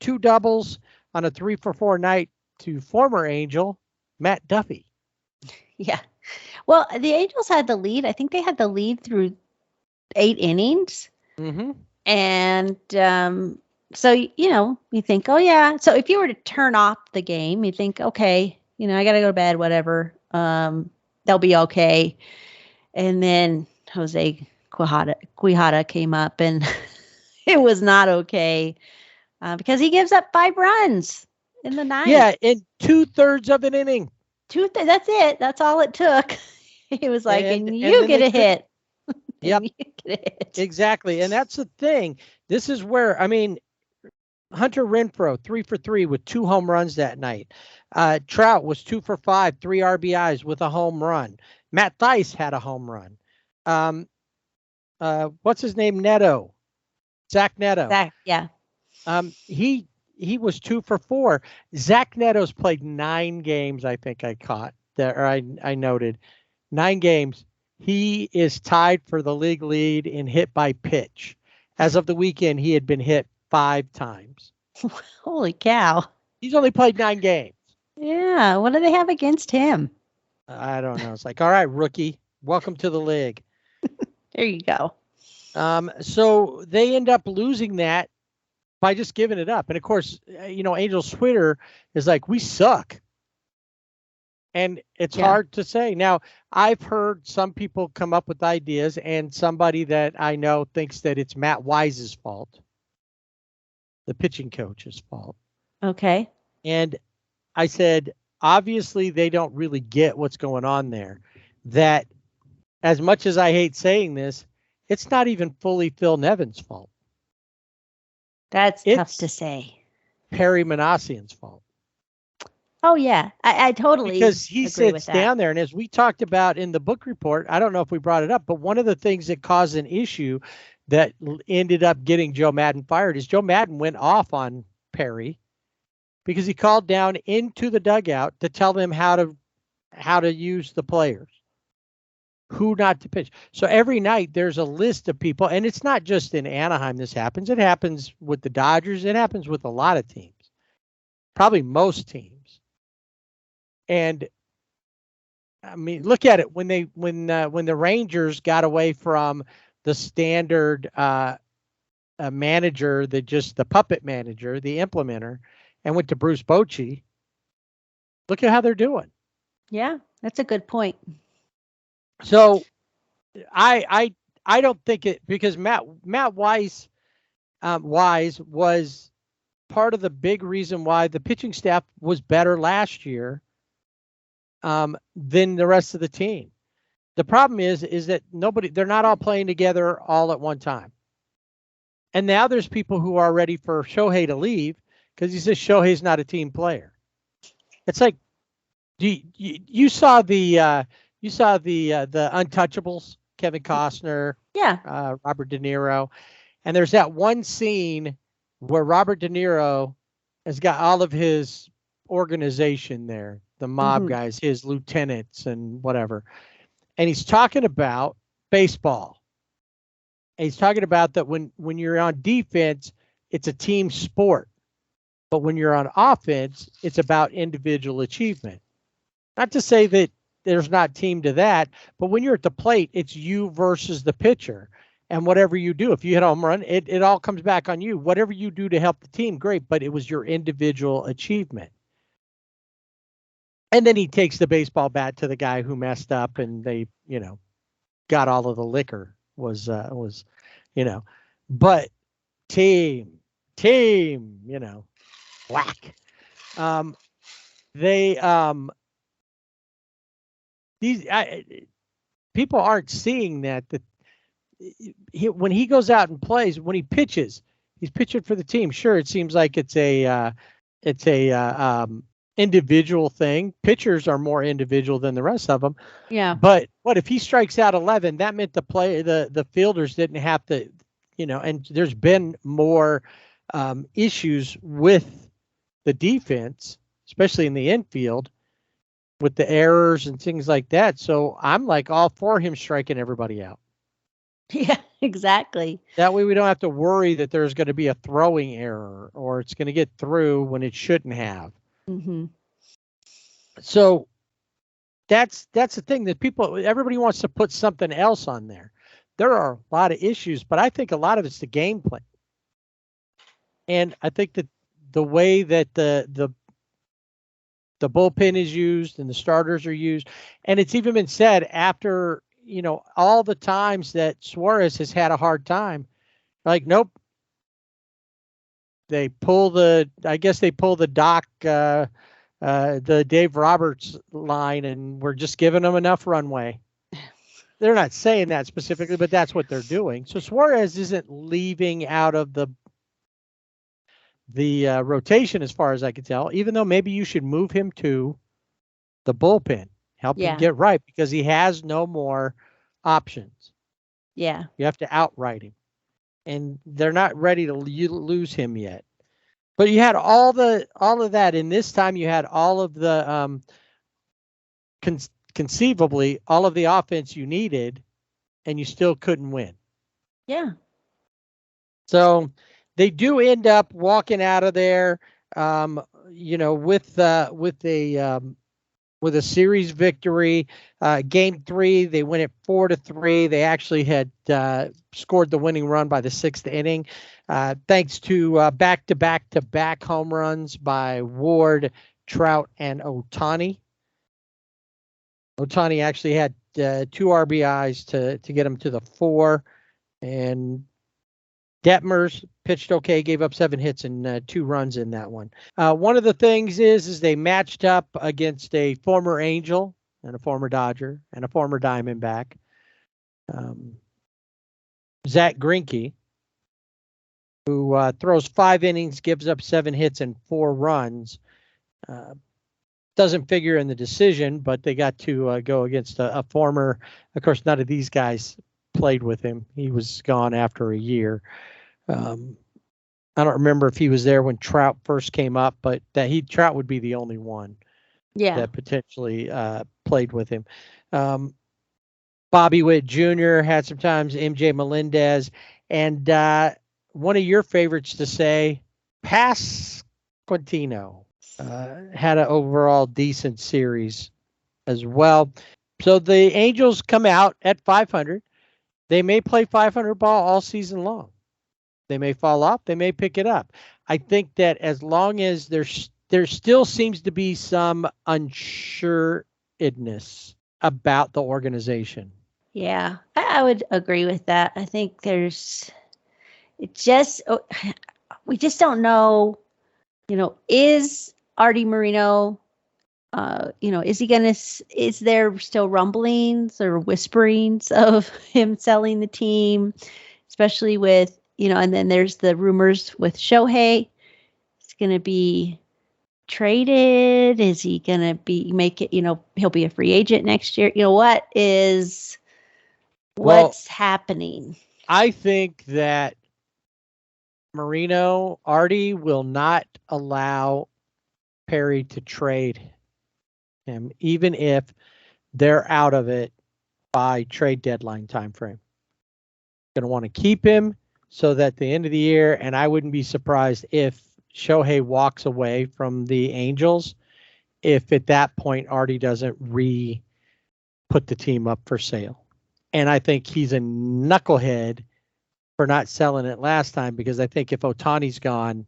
2 doubles on a 3-for-4 night to former Angel Matt Duffy. Yeah. Well, the Angels had the lead. I think they had the lead through 8 innings. Mm-hmm. And so, you think, oh, yeah. So if you were to turn off the game, you think, okay, I got to go to bed, whatever. They'll be okay. And then Jose Quijada came up, and it was not okay because he gives up 5 runs in the 9th. Yeah, in 2/3 of an inning. That's it. That's all it took. He was like, and you get a hit. Yep. You get a hit. Exactly. And that's the thing. This is where, Hunter Renfroe, 3 for 3 with 2 home runs that night. Trout was 2 for 5, 3 RBIs with a home run. Matt Thaiss had a home run. What's his name? Zach Neto. Yeah. He was 2 for 4. Zach Neto's played 9 games. I think I caught there. Or I noted 9 games. He is tied for the league lead in hit by pitch. As of the weekend, he had been hit 5 times. Holy cow. He's only played 9 games. Yeah. What do they have against him? I don't know. It's like, all right, rookie, welcome to the league. There you go. So they end up losing that by just giving it up. And of course, Angels Twitter is like, we suck. And it's hard to say. Now, I've heard some people come up with ideas, and somebody that I know thinks that it's Matt Wise's fault, the pitching coach's fault. Okay. And I said, obviously, they don't really get what's going on there. That, as much as I hate saying this, it's not even fully Phil Nevin's fault. That's tough to say. Perry Manassian's fault. Oh, yeah. I totally because he agree sits with that. down there. And as we talked about in the book report, I don't know if we brought it up, but one of the things that caused an issue that ended up getting Joe Maddon fired is Joe Maddon went off on Perry because he called down into the dugout to tell them how to use the players, who not to pitch. So every night there's a list of people, and it's not just in Anaheim this happens. It happens with the Dodgers. It happens with a lot of teams, probably most teams. And I mean, look at it when the Rangers got away from the standard manager, the puppet manager, the implementer, and went to Bruce Bochy. Look at how they're doing. Yeah, that's a good point. So I don't think it, because Matt Wise was part of the big reason why the pitching staff was better last year than the rest of the team. The problem is that they're not all playing together all at one time. And now there's people who are ready for Shohei to leave because he says Shohei's not a team player. It's like, you saw the Untouchables, Kevin Costner, Yeah. Robert De Niro, and there's that one scene where Robert De Niro has got all of his organization there, the mob Mhm. guys, his lieutenants and whatever, and he's talking about baseball. And he's talking about that when you're on defense, it's a team sport, but when you're on offense, it's about individual achievement. Not to say that there's not team to that, but when you're at the plate, it's you versus the pitcher. And whatever you do, if you hit a home run, it all comes back on you. Whatever you do to help the team, great, but it was your individual achievement. And then he takes the baseball bat to the guy who messed up, and they, got all of the liquor was, but team, whack. They, these people aren't seeing that when he goes out and plays, when he pitches, he's pitching for the team. Sure, it seems like it's a individual thing. Pitchers are more individual than the rest of them. Yeah. But what if he strikes out 11? That meant the fielders didn't have to, and there's been more issues with the defense, especially in the infield, with the errors and things like that. So I'm like all for him striking everybody out. Yeah, exactly. That way we don't have to worry that there's going to be a throwing error or it's going to get through when it shouldn't have. Mm-hmm. So that's the thing that everybody wants to put something else on there. There are a lot of issues, but I think a lot of it's the gameplay. And I think that the way that the bullpen is used and the starters are used, and it's even been said after, all the times that Suarez has had a hard time, like, nope. They pull the Doc, the Dave Roberts line, and we're just giving them enough runway. They're not saying that specifically, but that's what they're doing. So Suarez isn't leaving out of the rotation as far as I can tell, even though maybe you should move him to the bullpen, help him get right, because he has no more options. Yeah. You have to outright him, and they're not ready to lose him yet. But you had all of that, and this time you had all of the conceivably all of the offense you needed, and you still couldn't win. Yeah. So they do end up walking out of there, with a series victory. Game 3, they win it 4-3. They actually had scored the winning run by the 6th inning, thanks to back-to-back home runs by Ward, Trout, and Ohtani. Ohtani actually had 2 RBIs to get him to the 4, and Detmers pitched okay, gave up 7 hits and 2 runs in that one. One of the things is they matched up against a former Angel and a former Dodger and a former Diamondback, Zach Greinke, who throws 5 innings, gives up 7 hits and 4 runs. Doesn't figure in the decision, but they got to go against a former. Of course, none of these guys played with him. He was gone after a year. I don't remember if he was there when Trout first came up, but Trout would be the only one that potentially played with him. Bobby Witt Jr. had some times, MJ Melendez, and one of your favorites to say, Pasquantino, had an overall decent series as well. So the Angels come out at 500. They may play 500 ball all season long. They may fall off. They may pick it up. I think that as long as there still seems to be some uncertainty unexpectedness about the organization. Yeah, I would agree with that. I think we just don't know, is Artie Moreno, is there still rumblings or whisperings of him selling the team, especially with, and then there's the rumors with Shohei. It's going to be traded. Is he going to he'll be a free agent next year. What's happening? I think that Artie will not allow Perry to trade him, even if they're out of it by trade deadline time frame. Going to want to keep him so that at the end of the year, and I wouldn't be surprised if Shohei walks away from the Angels, if at that point Artie doesn't put the team up for sale. And I think he's a knucklehead for not selling it last time, because I think if Ohtani's gone,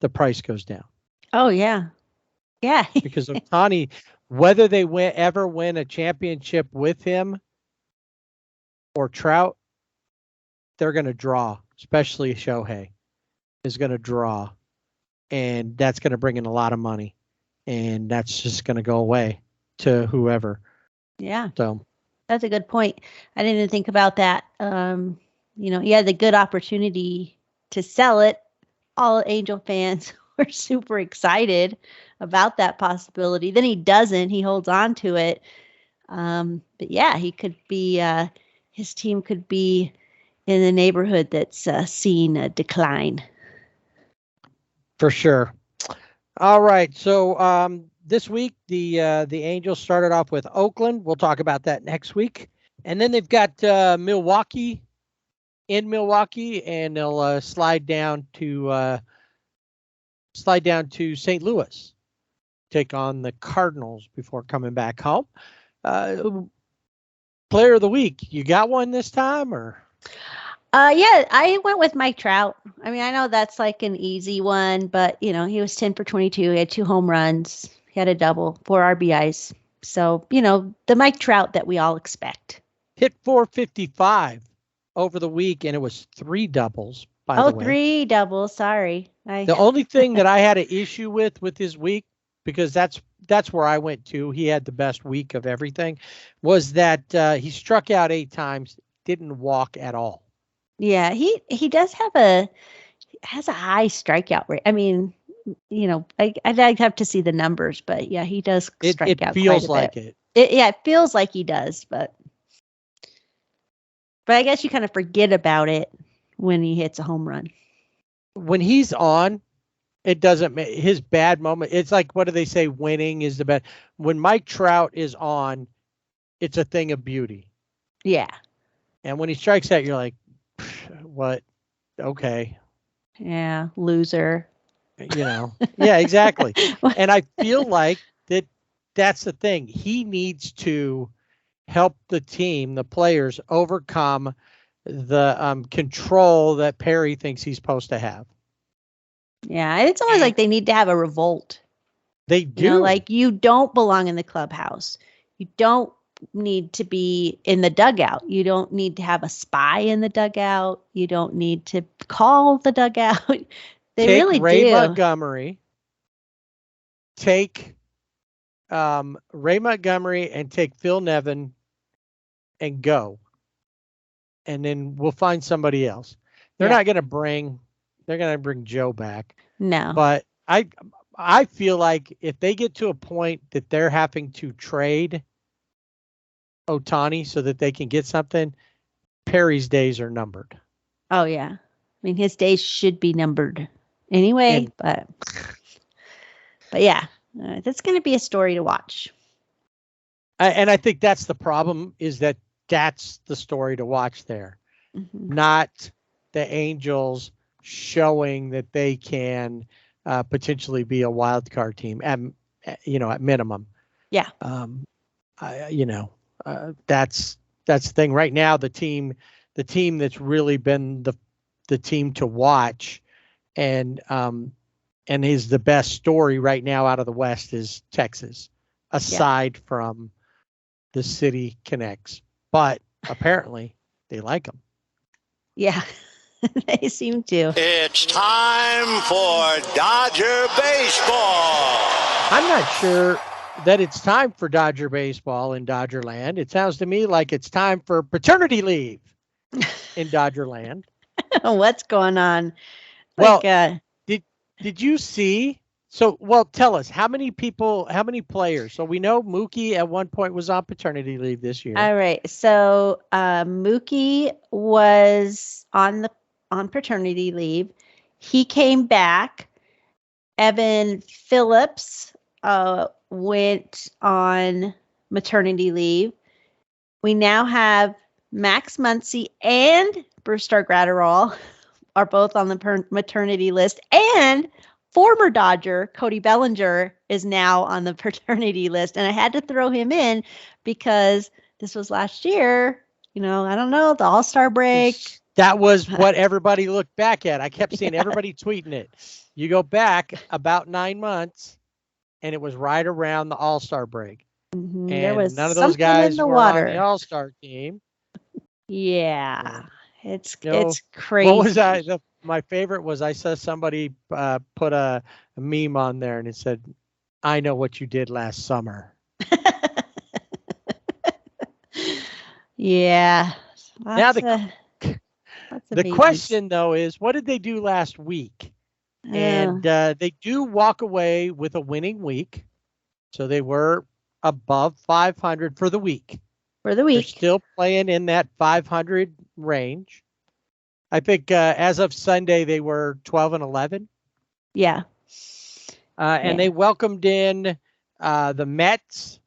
the price goes down. Oh, yeah. Yeah. Because Ohtani, whether they ever win a championship with him or Trout, they're going to draw, especially Shohei is going to draw. And that's going to bring in a lot of money. And that's just going to go away to whoever. Yeah. So that's a good point. I didn't even think about that. He had the good opportunity to sell it. All Angel fans were super excited about that possibility. Then he doesn't. He holds on to it. But yeah, he could be. His team could be in the neighborhood that's seeing a decline. For sure. All right. So this week the Angels started off with Oakland. We'll talk about that next week, and then they've got Milwaukee. In Milwaukee, and they'll slide down to St. Louis, take on the Cardinals before coming back home. Player of the week, you got one this time, or? Yeah, I went with Mike Trout. I mean, I know that's like an easy one, but he was 10 for 22. He had 2 home runs. He had a double, 4 RBIs. So, the Mike Trout that we all expect. Hit 455. Over the week, and it was 3 doubles, by the way. 3 doubles, sorry. The only thing that I had an issue with his week, because that's where I went to, he had the best week of everything, was that he struck out 8 times, didn't walk at all. Yeah, he does has a high strikeout rate. I mean, I'd have to see the numbers, but yeah, he does strike out quite a bit. It feels like it. It feels like he does, but I guess you kind of forget about it when he hits a home run. When he's on, it doesn't make his bad moment. It's like, what do they say? Winning is the best. When Mike Trout is on, it's a thing of beauty. Yeah. And when he strikes out, you're like, what? Okay. Yeah. Loser. Yeah, exactly. And I feel like that's the thing. He needs to help the team, the players, overcome the control that Perry thinks he's supposed to have. Yeah, it's almost like they need to have a revolt. They do. Like, you don't belong in the clubhouse. You don't need to be in the dugout. You don't need to have a spy in the dugout. You don't need to call the dugout. They really Ray do. Montgomery. Take Ray Montgomery and take Phil Nevin and go. And then we'll find somebody else. They're not going to bring Joe back. No. But I feel like if they get to a point that they're having to trade Ohtani so that they can get something, Perry's days are numbered. Oh, yeah. I mean, his days should be numbered anyway, but yeah, that's going to be a story to watch. And I think that's the problem, is that's the story to watch there. Mm-hmm. Not the Angels showing that they can potentially be a wild card team at minimum. Yeah. That's the thing right now. The team that's really been the team to watch and is the best story right now out of the West is Texas. aside from the City Connects. But apparently they like them. Yeah, they seem to. It's time for Dodger baseball. I'm not sure that it's time for Dodger baseball in Dodgerland. It sounds to me like it's time for paternity leave in Dodgerland. What's going on? Well, Like, did you see? So, well, tell us how many players? So we know Mookie at one point was on paternity leave this year. all right. So Mookie was on paternity leave. He came back. Evan Phillips went on maternity leave. We now have Max Muncy and Brewstar Gratterall are both on the maternity list, and former Dodger Cody Bellinger is now on the paternity list. And I had to throw him in because this was last year. I don't know, the All-Star break. That was what everybody looked back at. I kept seeing everybody tweeting it. You go back about 9 months, and it was right around the All-Star break. Mm-hmm. And There was none of those guys were on the All-Star team. Yeah, it's crazy. What was my favorite was I saw somebody put a meme on there, and it said, "I know what you did last summer." Yeah. Now the question though is, what did they do last week? And they do walk away with a winning week, so they were above 500 for the week. They're still playing in that 500 range. I think as of Sunday they were 12-11. Yeah. And they welcomed in the Mets,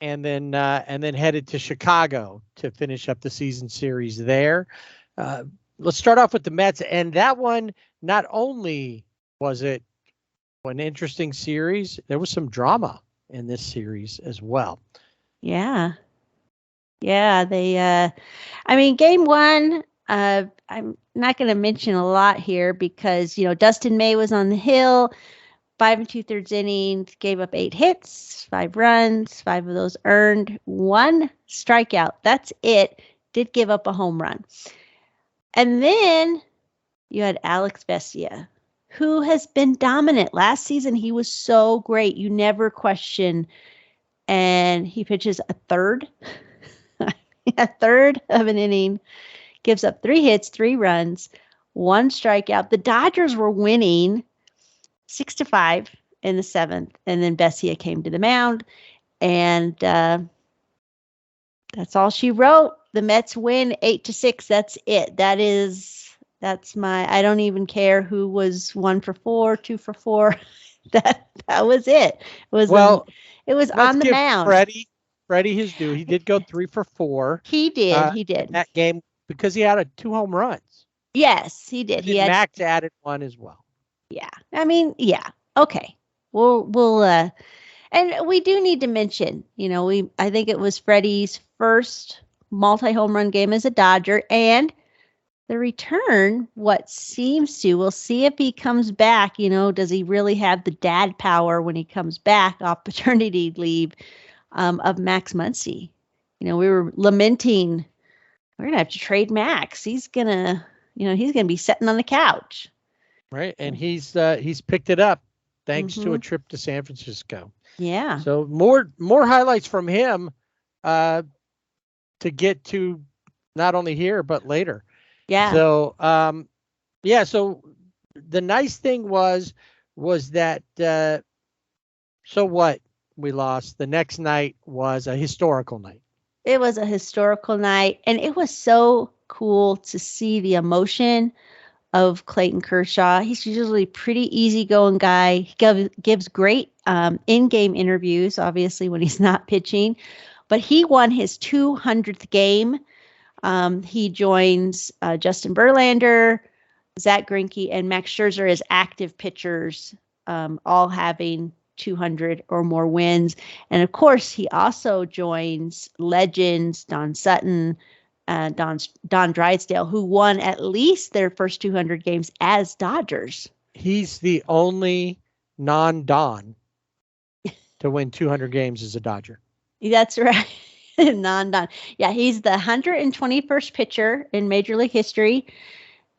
and then headed to Chicago to finish up the season series there. Let's start off with the Mets, and that one, not only was it an interesting series, there was some drama in this series as well. Yeah. Yeah, game one, I'm not going to mention a lot here because, Dustin May was on the hill, 5 2/3 innings, gave up 8 hits, 5 runs, 5 of those earned, 1 strikeout. That's it. Did give up a home run. And then you had Alex Vesia, who has been dominant. Last season, he was so great. You never question. And he pitches a third of an inning, gives up 3 hits, 3 runs, 1 strikeout. The Dodgers were winning 6-5 in the 7th, and then Vesia came to the mound, and that's all she wrote. The Mets win 8-6. That's it. That's I don't even care who was 1 for 4, 2 for 4. That was it. It was on the mound. Freddie his due. He did go 3 for 4. He did. In that game because he had 2 home runs. Yes, he did. Max added 1 as well. Yeah. Yeah. Okay. We'll and we do need to mention, I think it was Freddie's first multi-home run game as a Dodger, and the return, we'll see if he comes back, does he really have the dad power when he comes back off paternity leave, of Max Muncy. We were lamenting, we're going to have to trade Max. He's going to be sitting on the couch. Right. And he's picked it up thanks to a trip to San Francisco. Yeah. So more highlights from him to get to not only here, but later. Yeah. So, so the nice thing was that, so what? We lost. The next night was a historical night. It was a historical night, and it was so cool to see the emotion of Clayton Kershaw. He's usually a pretty easygoing guy. He gives great in-game interviews, obviously, when he's not pitching. But he won his 200th game. He joins Justin Verlander, Zach Greinke, and Max Scherzer as active pitchers, all having 200 or more wins. And of course, he also joins legends Don Sutton, Don Drysdale, who won at least their first 200 games as Dodgers. He's the only non-Don to win 200 games as a Dodger. That's right. Non-Don. Yeah, he's the 121st pitcher in Major League history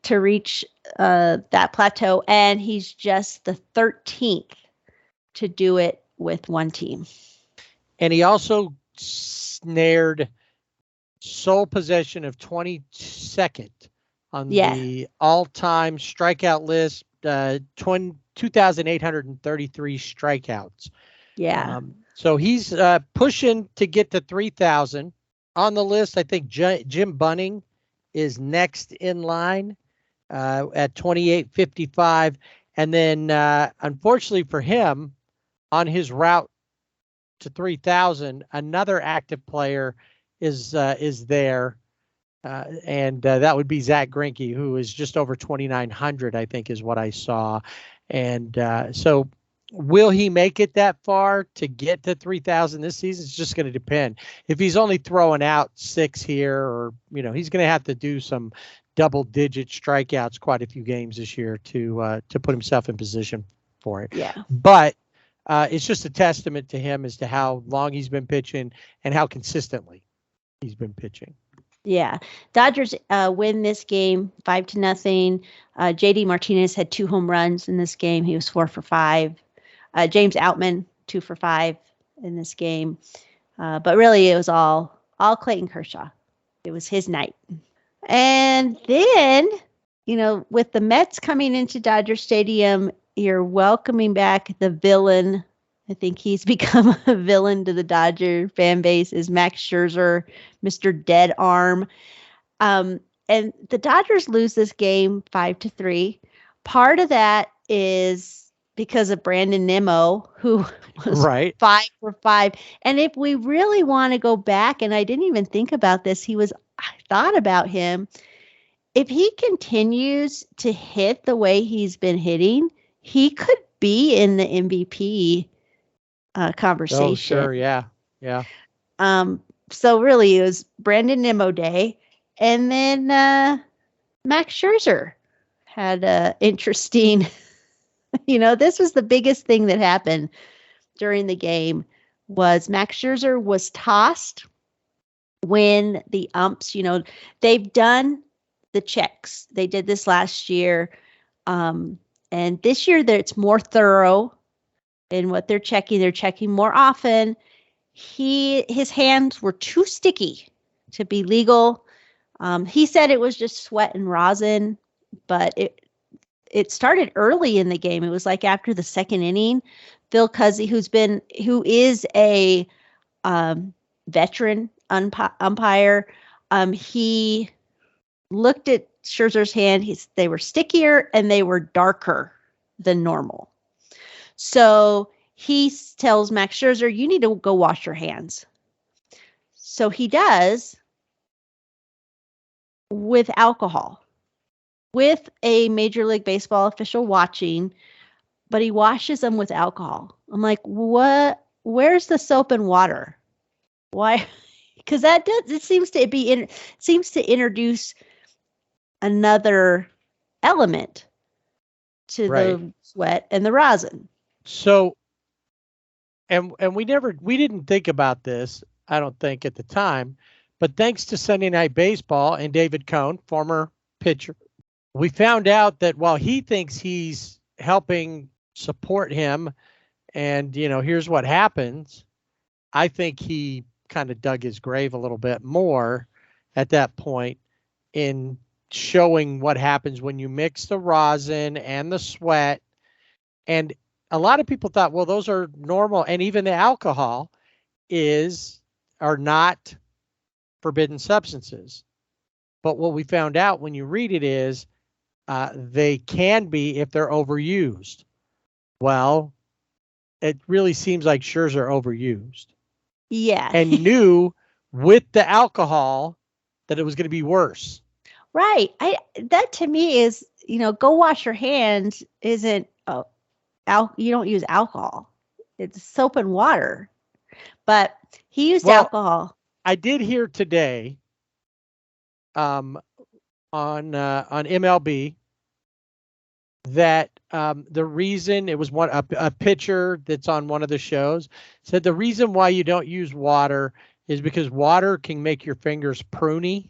to reach that plateau, and he's just the 13th to do it with one team. And he also snared sole possession of 22nd on the all-time strikeout list, 2,833 strikeouts. Yeah. So he's pushing to get to 3,000 on the list. I think Jim Bunning is next in line at 2,855. And then unfortunately for him, on his route to 3,000, another active player is there. And that would be Zach Greinke, who is just over 2,900, I think is what I saw. And so will he make it that far to get to 3,000 this season? It's just going to depend. If he's only throwing out 6 here, or, he's going to have to do some double-digit strikeouts quite a few games this year to put himself in position for it. Yeah. But it's just a testament to him as to how long he's been pitching and how consistently he's been pitching. Yeah. Dodgers win this game 5-0. JD Martinez had 2 home runs in this game. He was 4 for 5. James Outman 2 for 5 in this game. But really it was all Clayton Kershaw. It was his night. And then, with the Mets coming into Dodger Stadium, you're welcoming back the villain. I think he's become a villain to the Dodger fan base, is Max Scherzer, Mr. Dead Arm. And the Dodgers lose this game 5-3. Part of that is because of Brandon Nimmo, who was 5 for 5. And if we really want to go back, and I didn't even think about this, I thought about him. If he continues to hit the way he's been hitting, he could be in the MVP conversation. Oh, sure. Yeah. So really it was Brandon Nimmo day. And then Max Scherzer had interesting, this was the biggest thing that happened during the game, was Max Scherzer was tossed when the umps, they've done the checks. They did this last year. And this year it's more thorough in what they're checking. They're checking more often. His hands were too sticky to be legal. He said it was just sweat and rosin, but it started early in the game. It was like after the second inning. Phil Cuzzi, who is a veteran umpire, he looked at Scherzer's hand. They were stickier and they were darker than normal. So he tells Max Scherzer, you need to go wash your hands. So he does, with alcohol, with a Major League Baseball official watching, but he washes them with alcohol. I'm like, what? Where's the soap and water? Why? Because it seems to introduce another element to the sweat and the rosin. So, and we didn't think about this, I don't think, at the time, but thanks to Sunday Night Baseball and David Cohn, former pitcher, we found out that while he thinks he's helping support him and, here's what happens, I think he kind of dug his grave a little bit more at that point in showing what happens when you mix the rosin and the sweat. And a lot of people thought, well, those are normal. And even the alcohol are not forbidden substances. But what we found out when you read it is they can be if they're overused. Well, it really seems like Scherzer overused. Yeah. And knew with the alcohol that it was going to be worse. Right. That to me is, go wash your hands isn't, you don't use alcohol. It's soap and water. But he used alcohol. I did hear today on MLB that the reason it was a pitcher that's on one of the shows said the reason why you don't use water is because water can make your fingers pruny,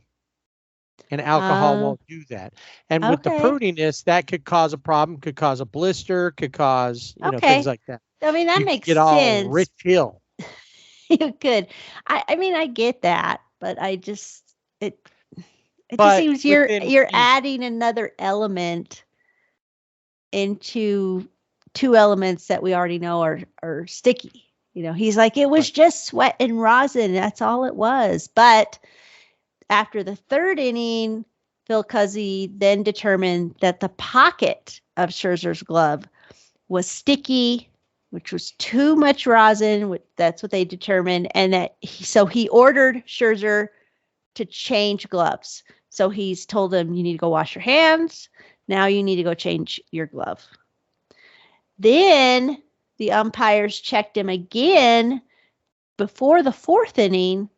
and alcohol won't do that. And with the Okay. pruniness, that could cause a problem, could cause a blister, could cause things Okay. like that. I mean, that You makes get all sense. Rich Hill. You could. I mean, I get that, but it just But seems you're adding another element into two elements that we already know are sticky. He's like, it was just sweat and rosin. That's all it was. But after the third inning, Phil Cuzzy then determined that the pocket of Scherzer's glove was sticky, which was too much rosin. That's what they determined. And so he ordered Scherzer to change gloves. So he's told him, you need to go wash your hands. Now you need to go change your glove. Then the umpires checked him again before the fourth inning,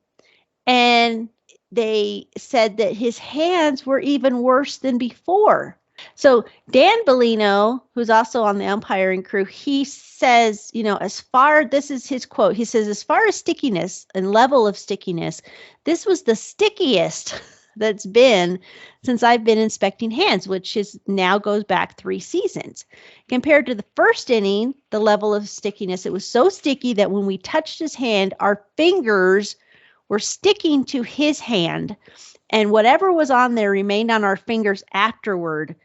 and they said that his hands were even worse than before. So Dan Bellino, who's also on the umpiring crew, he says, this is his quote. He says, as far as stickiness and level of stickiness, this was the stickiest that's been since I've been inspecting hands, which now goes back 3 seasons. Compared to the first inning, the level of stickiness, it was so sticky that when we touched his hand, our fingers were sticking to his hand, and whatever was on there remained on our fingers afterward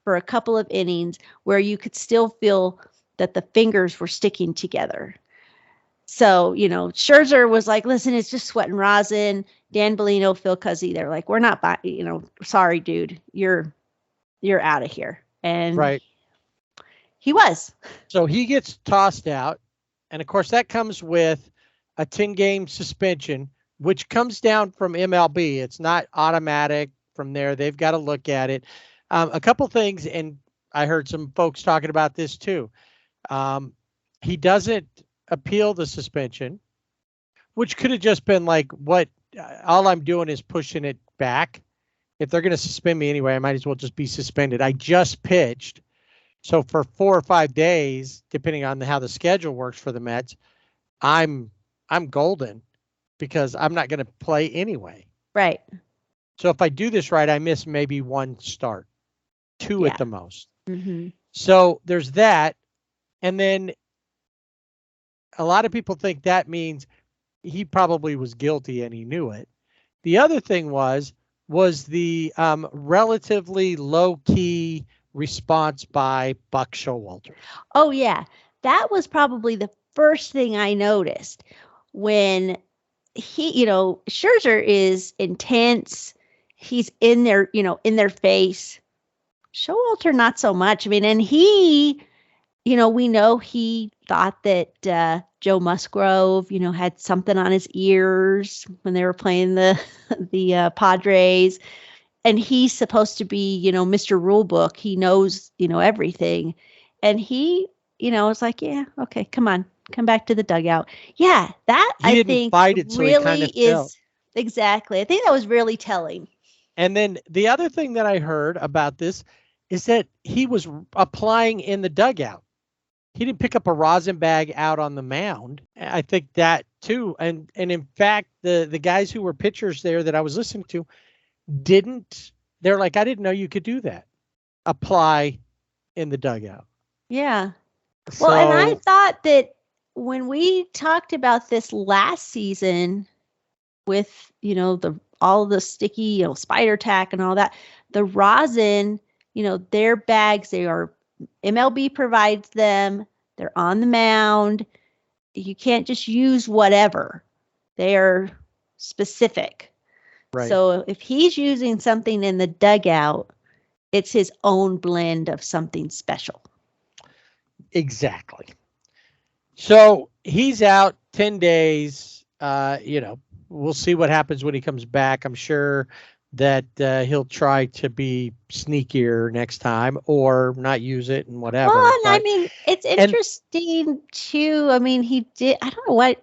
for a couple of innings, where you could still feel that the fingers were sticking together. So, Scherzer was like, listen, it's just sweat and rosin. Dan Bellino, Phil Cuzzy, they're like, we're not buying, sorry, dude, you're out of here. And right. He was. So he gets tossed out. And of course, that comes with a 10-game suspension, which comes down from MLB. It's not automatic from there. They've got to look at it. A couple things, and I heard some folks talking about this too. He doesn't appeal the suspension, which could have just been like, all I'm doing is pushing it back. If they're going to suspend me anyway, I might as well just be suspended. I just pitched. So for 4 or 5 days, depending on how the schedule works for the Mets, I'm golden because I'm not going to play anyway. Right. So if I do this right, I miss maybe 1 start, 2 at the most. Mm-hmm. So there's that. And then a lot of people think that means he probably was guilty and he knew it. The other thing was the relatively low-key response by Buck Showalter. Oh, yeah. That was probably the first thing I noticed when Scherzer is intense. He's in their face. Showalter, not so much. I mean, and he, we know he thought that Joe Musgrove, had something on his ears when they were playing the Padres. And he's supposed to be, Mr. Rulebook. He knows, everything. And he, was like, yeah, okay, come on, come back to the dugout. Yeah, that I think fight it, so really is exactly. I think that was really telling. And then the other thing that I heard about this is that he was applying in the dugout. He didn't pick up a rosin bag out on the mound. I think that too. And in fact, the guys who were pitchers there that I was listening to they're like, I didn't know you could do that. Apply in the dugout. Yeah. Well, and I thought that when we talked about this last season with, all the sticky, spider tack and all that, the rosin, their bags, MLB provides them. They're on the mound. You can't just use whatever. They are specific. Right. So if he's using something in the dugout, it's his own blend of something special. Exactly. So he's out 10 days. We'll see what happens when he comes back. I'm sure that he'll try to be sneakier next time or not use it and whatever. Well, and I mean, it's interesting too. I mean, he did, I don't know what,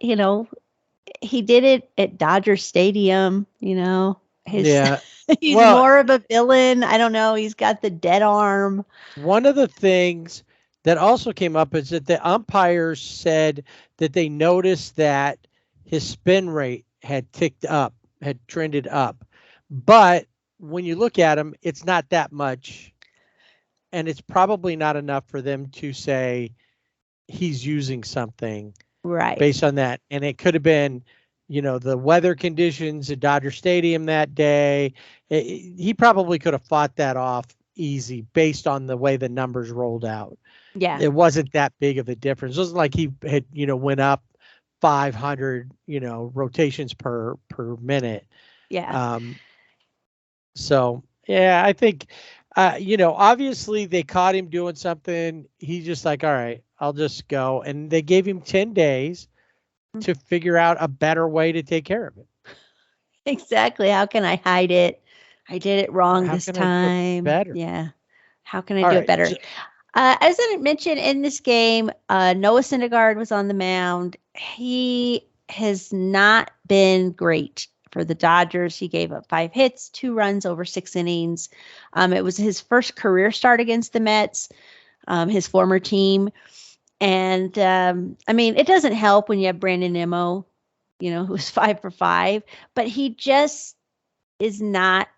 he did it at Dodger Stadium, Yeah. He's Well- more of a villain. I don't know. He's got the dead arm. One of the things that also came up is that the umpires said that they noticed that his spin rate had ticked up, had trended up. But when you look at him, it's not that much. And it's probably not enough for them to say he's using something Right. based on that. And it could have been, the weather conditions at Dodger Stadium that day. He probably could have fought that off easy based on the way the numbers rolled out. Yeah. It wasn't that big of a difference. It wasn't like he had, went up 500, rotations per minute. Yeah. So yeah, I think, obviously they caught him doing something. He's just like, all right, I'll just go. And they gave him 10 days to figure out a better way to take care of it. Exactly. How can I hide it? I did it wrong How this can I do it time. better? Yeah. How can I All do right, it better? so- As I mentioned in this game, Noah Syndergaard was on the mound. He has not been great for the Dodgers. He gave up 5 hits, 2 runs over 6 innings. It was his first career start against the Mets, his former team. And it doesn't help when you have Brandon Nimmo, who's 5 for 5, but he just is not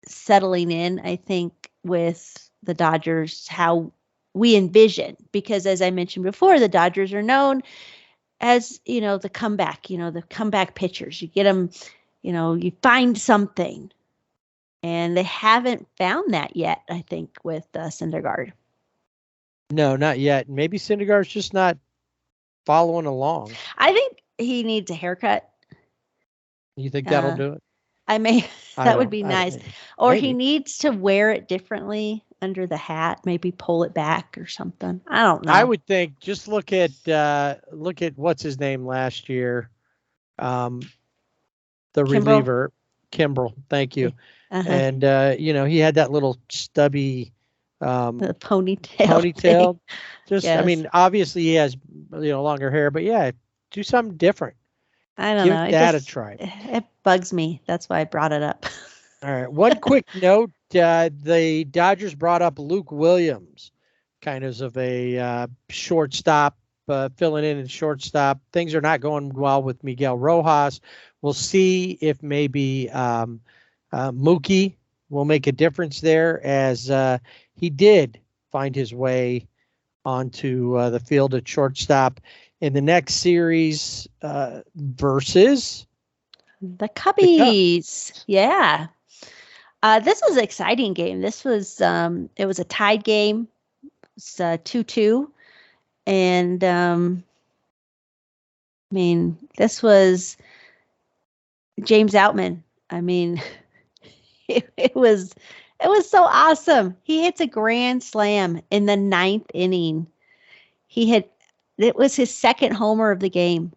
settling in, I think, with the Dodgers, how we envision, because as I mentioned before, the Dodgers are known as, the comeback pitchers. You get them, you find something, and they haven't found that yet, I think, with Syndergaard. No, not yet. Maybe Syndergaard's just not following along. I think he needs a haircut. You think that'll do it? That would be nice. Or maybe. he needs to wear it differently under the hat, maybe pull it back or something. I don't know. I would think just look at what's his name last year. The reliever, Kimbrel. Thank you. Uh-huh. And he had that little stubby The ponytail. ponytail. Just Yes. obviously he has longer hair, but yeah, do something different. I don't Give know. that a try. It bugs me. That's why I brought it up. All right. One quick note: the Dodgers brought up Luke Williams, kind of a shortstop, filling in at shortstop. Things are not going well with Miguel Rojas. We'll see if maybe Mookie will make a difference there, as he did find his way onto the field at shortstop in the next series versus The Cubbies. Yeah. This was an exciting game. This was it was a tied game. It's 2-2. And this was James Outman. It was so awesome. He hits a grand slam in the 9th inning. It was his second homer of the game.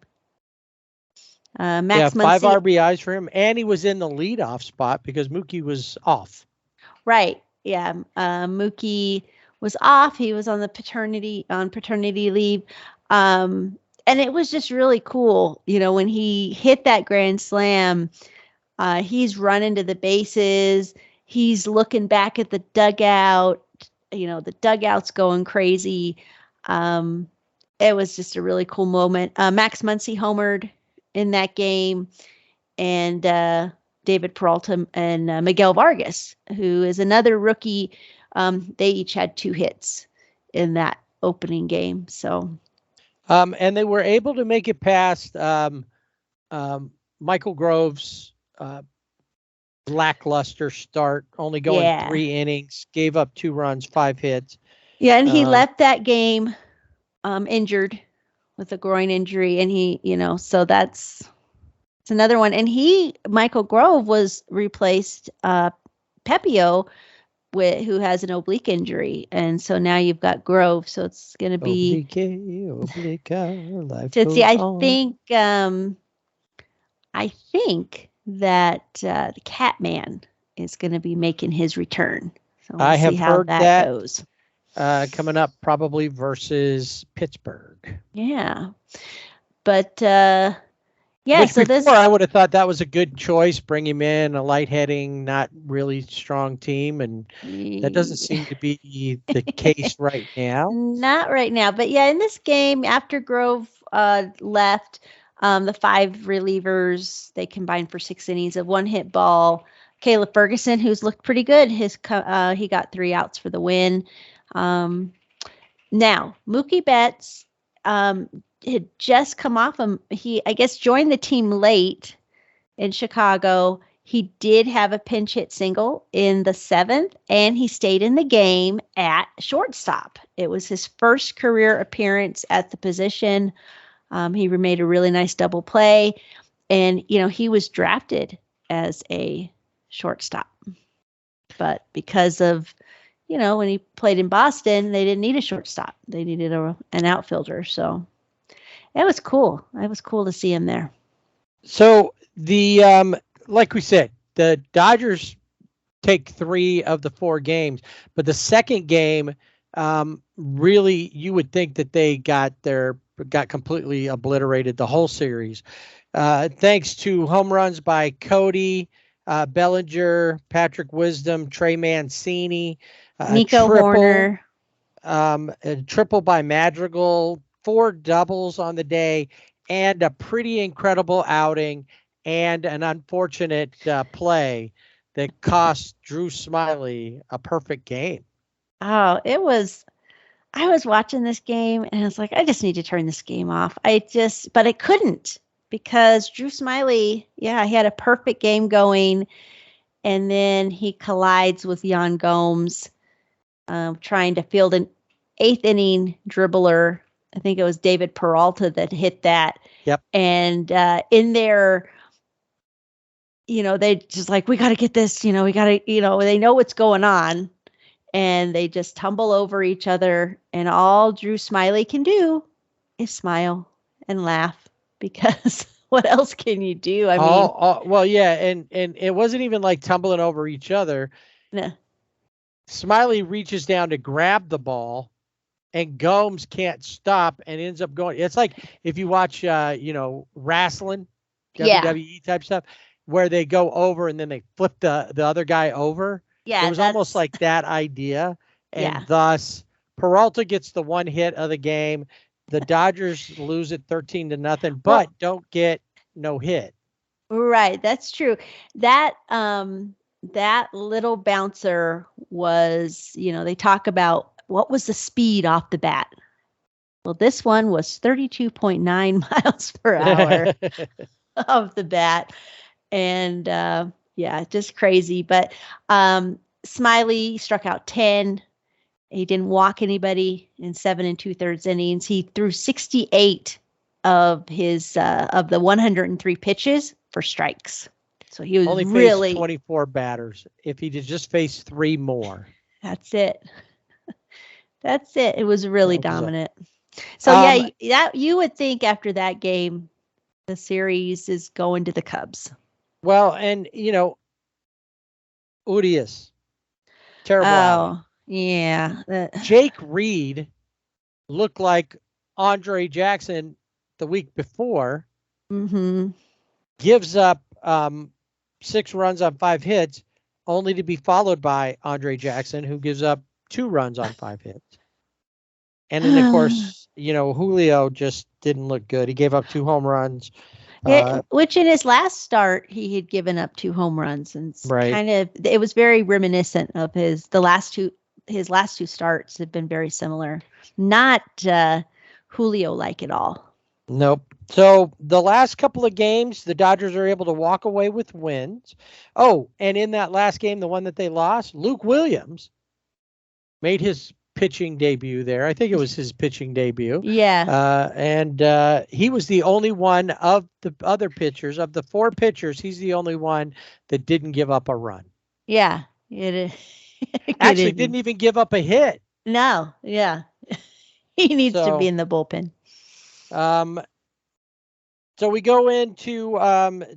Max Muncy, 5 RBIs for him, and he was in the leadoff spot because Mookie was off. right? Yeah, Mookie was off. He was on paternity leave, and it was just really cool. When he hit that grand slam, he's running to the bases. He's looking back at the dugout. The dugout's going crazy. It was just a really cool moment. Max Muncy homered in that game, and David Peralta and Miguel Vargas, who is another rookie. They each had 2 hits in that opening game. So, and they were able to make it past Michael Grove's lackluster start, only going 3 innings, gave up 2 runs, 5 hits. Yeah, and he left that game injured with a groin injury, and he, so it's another one. And Michael Grove was replaced Pepio, who has an oblique injury, and so now you've got Grove. So it's going to be oblique, life to see. I think that the Catman is going to be making his return. So we'll I see have how heard that goes. Coming up probably versus Pittsburgh. Yeah. But Yeah, Which so before this I would have thought that was a good choice. Bring him in, a light-heading, not really strong team, and that doesn't seem to be the case right now. Not right now, but yeah, in this game, after Grove left, the five relievers they combined for 6 innings of one hit ball. Caleb Ferguson, who's looked pretty good, he got 3 outs for the win. Now Mookie Betts had just come off he I guess joined the team late in Chicago. He did have a pinch hit single in the 7th, and he stayed in the game at shortstop. It was his first career appearance at the position. He made a really nice double play, and he was drafted as a shortstop. But because of when he played in Boston, they didn't need a shortstop. They needed an outfielder. So it was cool. It was cool to see him there. So the like we said, the Dodgers take 3 of the 4 games, but the second game, really, you would think that they got completely obliterated the whole series, thanks to home runs by Cody Bellinger, Patrick Wisdom, Trey Mancini, Nico Horner, a triple by Madrigal, 4 doubles on the day, and a pretty incredible outing, and an unfortunate play that cost Drew Smiley a perfect game. Oh, I was watching this game and I was like, I just need to turn this game off. But I couldn't because Drew Smiley, he had a perfect game going. And then he collides with Yan Gomes, trying to field an 8th inning dribbler. I think it was David Peralta that hit that. Yep. And in there, they just like, we got to get this, we got to, they know what's going on. And they just tumble over each other. And all Drew Smiley can do is smile and laugh, because what else can you do? I mean, well, yeah. And it wasn't even like tumbling over each other. No. Smiley reaches down to grab the ball, and Gomes can't stop and ends up going. It's like if you watch, wrestling, WWE type stuff, where they go over and then they flip the other guy over. Yeah, it was almost like that idea. And thus Peralta gets the 1 hit of the game. The Dodgers lose it 13-0, but don't get no hit. Right. That's true. That little bouncer was, they talk about what was the speed off the bat. Well, this one was 32.9 miles per hour of the bat. And just crazy. But Smiley struck out 10. He didn't walk anybody in 7 2/3 innings. He threw 68 of the 103 pitches for strikes. So he was only really faced 24 batters. If he just faced 3 more. That's it. That's it. It was really dominant. So that you would think after that game, the series is going to the Cubs. Well, and Urias, terrible. Oh, yeah. Jake Reed looked like Andre Jackson the week before. Mm-hmm. Gives up 6 runs on 5 hits, only to be followed by Andre Jackson, who gives up 2 runs on 5 hits. And then, of course, Julio just didn't look good. He gave up 2 home runs. Which in his last start, he had given up 2 home runs, and right. It was very reminiscent of his last 2 starts have been very similar. Not Julio-like at all. Nope. So the last couple of games, the Dodgers are able to walk away with wins. Oh, and in that last game, the one that they lost, Luke Williams made his pitching debut there. I think it was his pitching debut. Yeah. And he was the only one of the other pitchers, of the 4 pitchers, he's the only one that didn't give up a run. Yeah. It actually didn't even give up a hit. No. Yeah. He needs to be in the bullpen. So we go into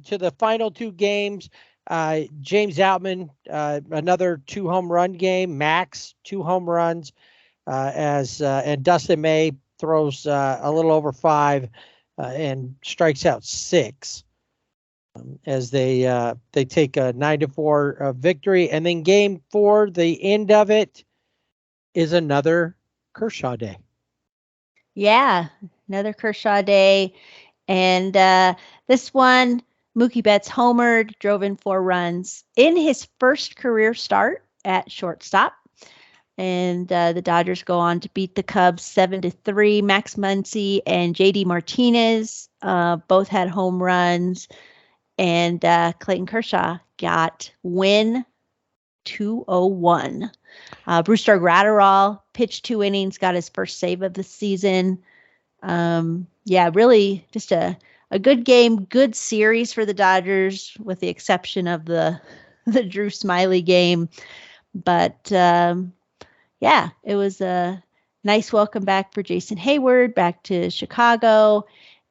to the final 2 games. James Outman, another 2 home run game. Max, 2 home runs. And Dustin May throws a little over 5. and strikes out 6 as they take a 9-4 victory. And then game 4, the end of it is another Kershaw day. Yeah, another Kershaw day. And this one, Mookie Betts homered, drove in 4 runs in his first career start at shortstop. And the Dodgers go on to beat the Cubs 7-3. Max Muncy and JD Martinez both had home runs. And Clayton Kershaw got win 201. Brewster Gratterall pitched 2 innings, got his first save of the season. Yeah, really just a good game, good series for the Dodgers, with the exception of the Drew Smyly game. But yeah, it was a nice welcome back for Jason Hayward back to Chicago.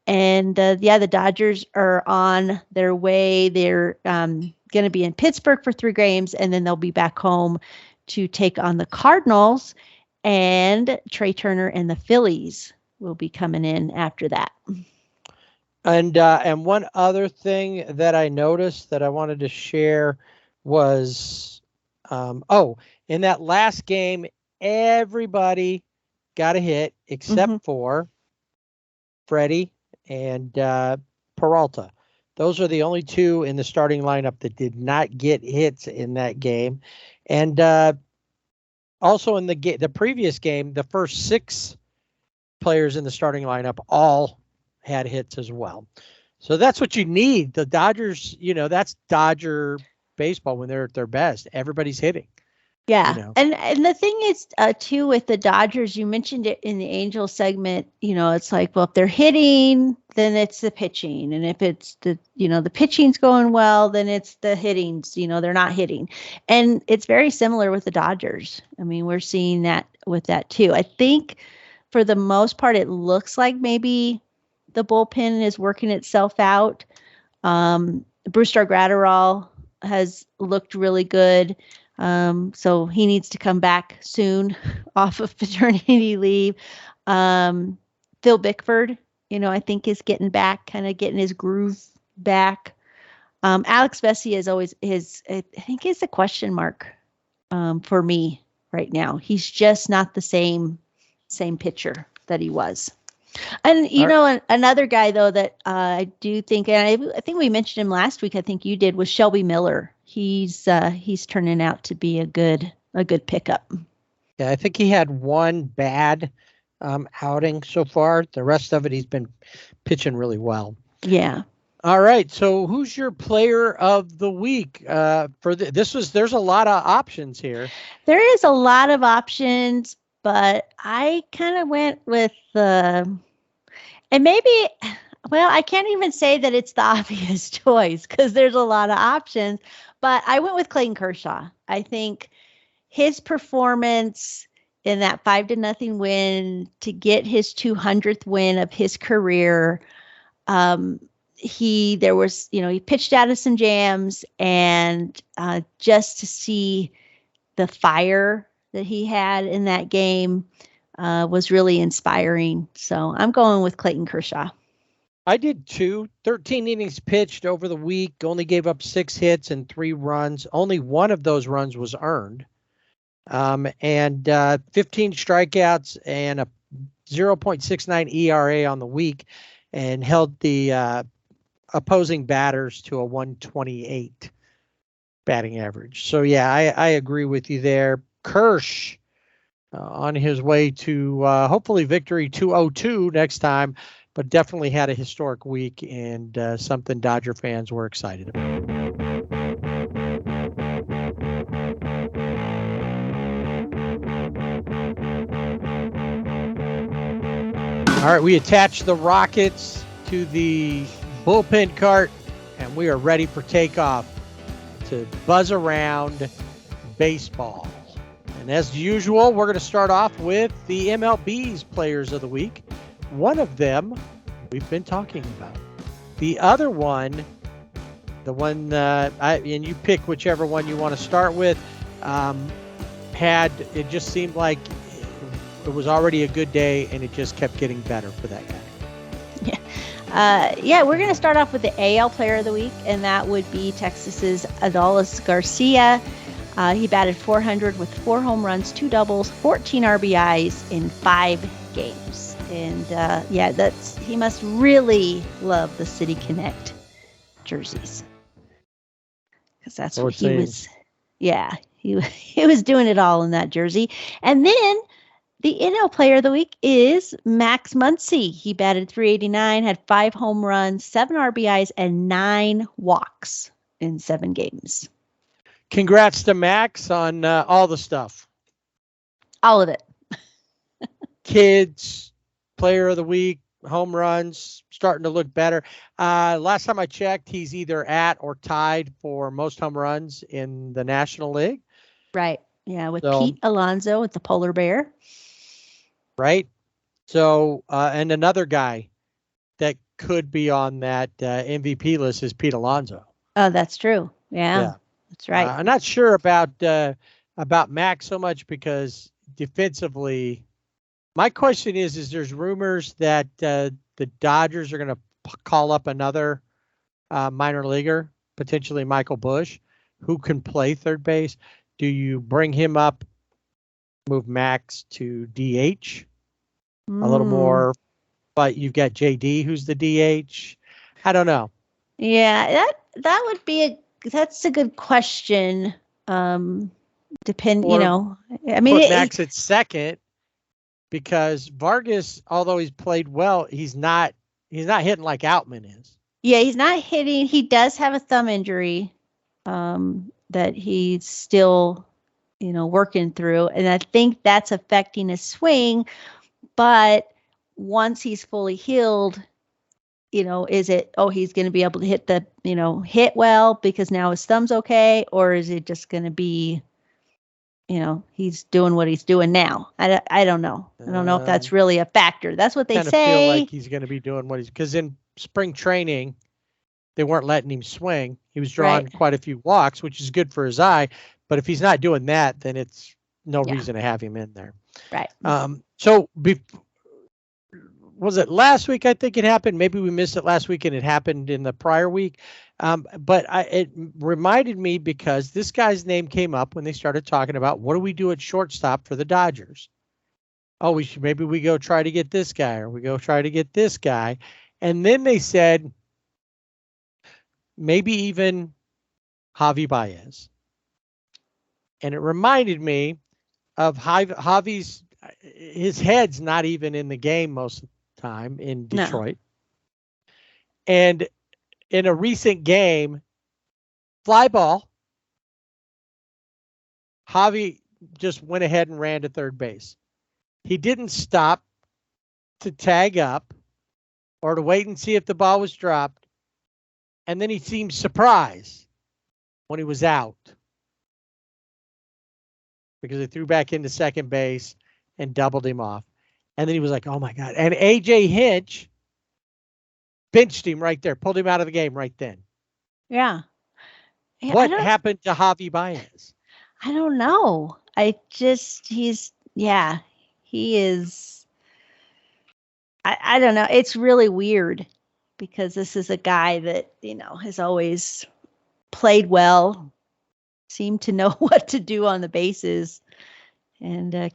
And yeah, the Dodgers are on their way. They're going to be in Pittsburgh for 3 games, and then they'll be back home to take on the Cardinals, and Trey Turner and the Phillies will be coming in after that. And one other thing that I noticed that I wanted to share was, in that last game, everybody got a hit except for Freddie and Peralta. Those are the only 2 in the starting lineup that did not get hits in that game. And also in the previous game, the first 6 players in the starting lineup all had hits as well. So that's what you need. The Dodgers, that's Dodger baseball when they're at their best. Everybody's hitting. Yeah. And the thing is, too, with the Dodgers, you mentioned it in the Angels segment, it's like, well, if they're hitting, then it's the pitching. And if it's the pitching's going well, then it's the hittings, they're not hitting. And it's very similar with the Dodgers. I mean, we're seeing that with that too. I think for the most part, it looks like maybe the bullpen is working itself out. Brewster Gratterall has looked really good. So he needs to come back soon off of paternity leave. Phil Bickford, I think is getting back, kind of getting his groove back. Alex Vesey is always I think is a question mark for me right now. He's just not the same pitcher that he was. And another guy though that I do think, and I think we mentioned him last week, I think you did, was Shelby Miller. He's turning out to be a good pickup. Yeah, I think he had one bad outing so far. The rest of it, he's been pitching really well. Yeah. All right. So who's your player of the week? There's a lot of options here. There is a lot of options, but I kind of went with and maybe, well, I can't even say that it's the obvious choice because there's a lot of options, but I went with Clayton Kershaw. I think his performance in that 5-0 win to get his 200th win of his career, he pitched out of some jams, and just to see the fire that he had in that game was really inspiring. So I'm going with Clayton Kershaw. I did too. 13 innings pitched over the week, only gave up 6 hits and 3 runs. Only one of those runs was earned. And 15 strikeouts and a 0.69 ERA on the week, and held the opposing batters to a 128 batting average. So yeah, I agree with you there. Kirsch on his way to hopefully victory 202 next time, but definitely had a historic week and something Dodger fans were excited about. All right, we attach the Rockets to the bullpen cart, and we are ready for takeoff to buzz around baseball. And as usual, we're going to start off with the MLB's Players of the Week. One of them we've been talking about. The other one, the one and you pick whichever one you want to start with, it just seemed like it was already a good day, and it just kept getting better for that guy. Yeah, we're going to start off with the AL Player of the Week, and that would be Texas's Adolis Garcia. He batted .400 with 4 home runs, 2 doubles, 14 RBIs in 5 games. And he must really love the City Connect jerseys, because that's what he was. Yeah, he was doing it all in that jersey. And then the NL Player of the Week is Max Muncy. He batted .389, had 5 home runs, 7 RBIs, and 9 walks in 7 games. Congrats to Max on all the stuff. All of it. Kids, Player of the Week, home runs, starting to look better. Last time I checked, he's either at or tied for most home runs in the National League. Right. Yeah, with Pete Alonso with the Polar Bear. Right. So, and another guy that could be on that MVP list is Pete Alonso. Oh, that's true. Yeah. That's right. I'm not sure about Max so much, because defensively, my question is there's rumors that the Dodgers are going to call up another minor leaguer, potentially Michael Busch, who can play third base. Do you bring him up, move Max to DH a little more, but you've got JD who's the DH? I don't know. Yeah, that would be that's a good question. I mean, put Max at second, because Vargas, although he's played well, he's not hitting like Outman is. Yeah, he's not hitting. He does have a thumb injury that he's still, working through, and I think that's affecting his swing. But once he's fully healed, is it, he's going to be able to hit hit well because now his thumb's okay, or is it just going to be, he's doing what he's doing now? I don't know. I don't know if that's really a factor. That's what they say. Feel like he's going to be doing what because in spring training, they weren't letting him swing. He was drawing quite a few walks, which is good for his eye. But if he's not doing that, then it's no reason to have him in there. Right. So was it last week? I think it happened. Maybe we missed it last week and it happened in the prior week. But it reminded me, because this guy's name came up when they started talking about what do we do at shortstop for the Dodgers? Oh, maybe we go try to get this guy, or we go try to get this guy. And then they said, maybe even Javi Baez. And it reminded me of Javi's, his head's not even in the game most of the time in Detroit. No. And in a recent game, fly ball, Javi just went ahead and ran to third base. He didn't stop to tag up or to wait and see if the ball was dropped. And then he seemed surprised when he was out, because they threw back into second base and doubled him off. And then he was like, oh my God. And AJ Hinch benched him right there, pulled him out of the game right then. Yeah. What happened to Javi Baez? I don't know. He is. I don't know. It's really weird, because this is a guy that, has always played well, seemed to know what to do on the bases. And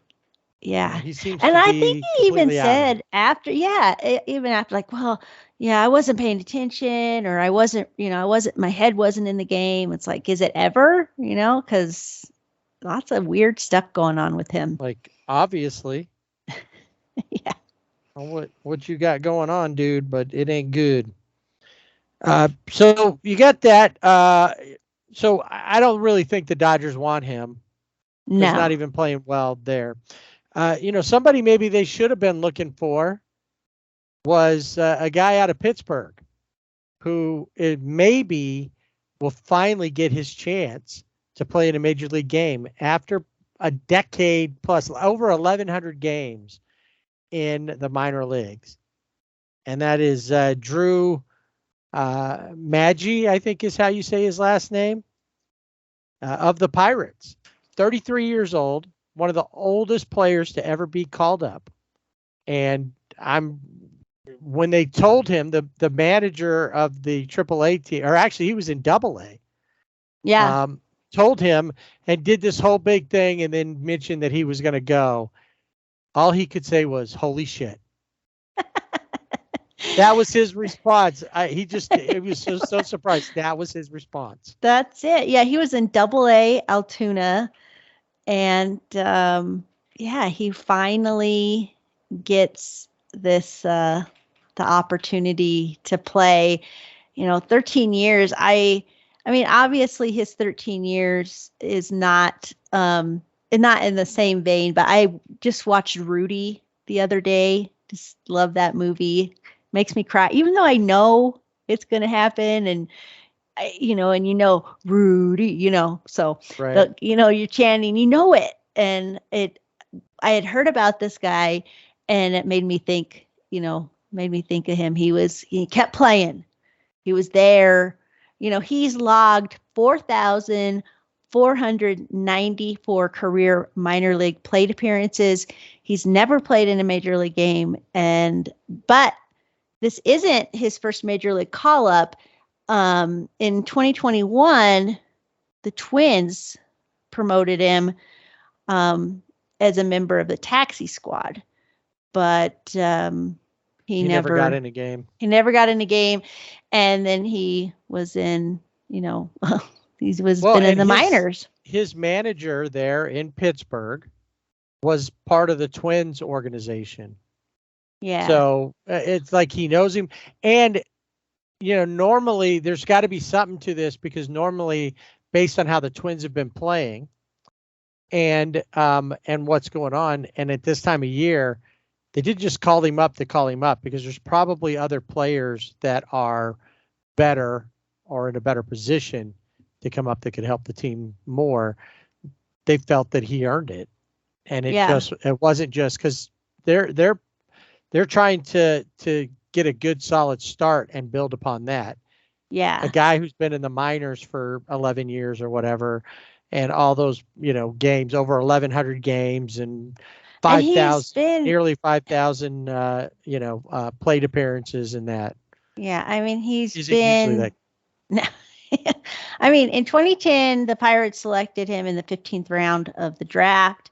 he seems and to I be think he even said out. even after, like, well, yeah, I wasn't paying attention, or I wasn't, my head wasn't in the game. It's like, is it ever, because lots of weird stuff going on with him. Like, obviously. Yeah. What you got going on, dude, but it ain't good. So you got that. So I don't really think the Dodgers want him. No. He's not even playing well there. Somebody maybe they should have been looking for was a guy out of Pittsburgh who maybe will finally get his chance to play in a major league game after a decade plus, over 1,100 games in the minor leagues. And that is Drew Maggi, I think is how you say his last name, of the Pirates. 33 years old, one of the oldest players to ever be called up. And I'm when they told him, the manager of the AAA team, or actually he was in AA, Yeah. told him and did this whole big thing and then mentioned that he was going to go. All he could say was, "Holy shit." That was his response. He was so surprised. That was his response. That's it. Yeah, he was in AA Altoona, and yeah, he finally gets this the opportunity to play. 13 years. I mean, obviously, his 13 years is not in the same vein. But I just watched Rudy the other day. Just love that movie. Makes me cry, even though I know it's going to happen, and Rudy, so Right. you're chanting, it, and I had heard about this guy, and it made me think of him. He kept playing. He was there. He's logged 4,494 career minor league plate appearances. He's never played in a major league game, but this isn't his first major league call up. In 2021, the Twins promoted him as a member of the taxi squad, but he never got in a game. He never got in a game, and then he was in, been in the minors. His manager there in Pittsburgh was part of the Twins organization. Yeah. So it's like he knows him, and normally there's got to be something to this, because normally, based on how the Twins have been playing and what's going on, and at this time of year, they didn't just call him up to call him up, because there's probably other players that are better or in a better position to come up that could help the team more. They felt that he earned it, and it wasn't just because they're trying to get a good solid start and build upon that. Yeah. A guy who's been in the minors for 11 years or whatever, and all those, games, over 1,100 games and 5,000, nearly 5,000, plate appearances in that. Yeah. I mean, he's been usually like, I mean, in 2010, the Pirates selected him in the 15th round of the draft.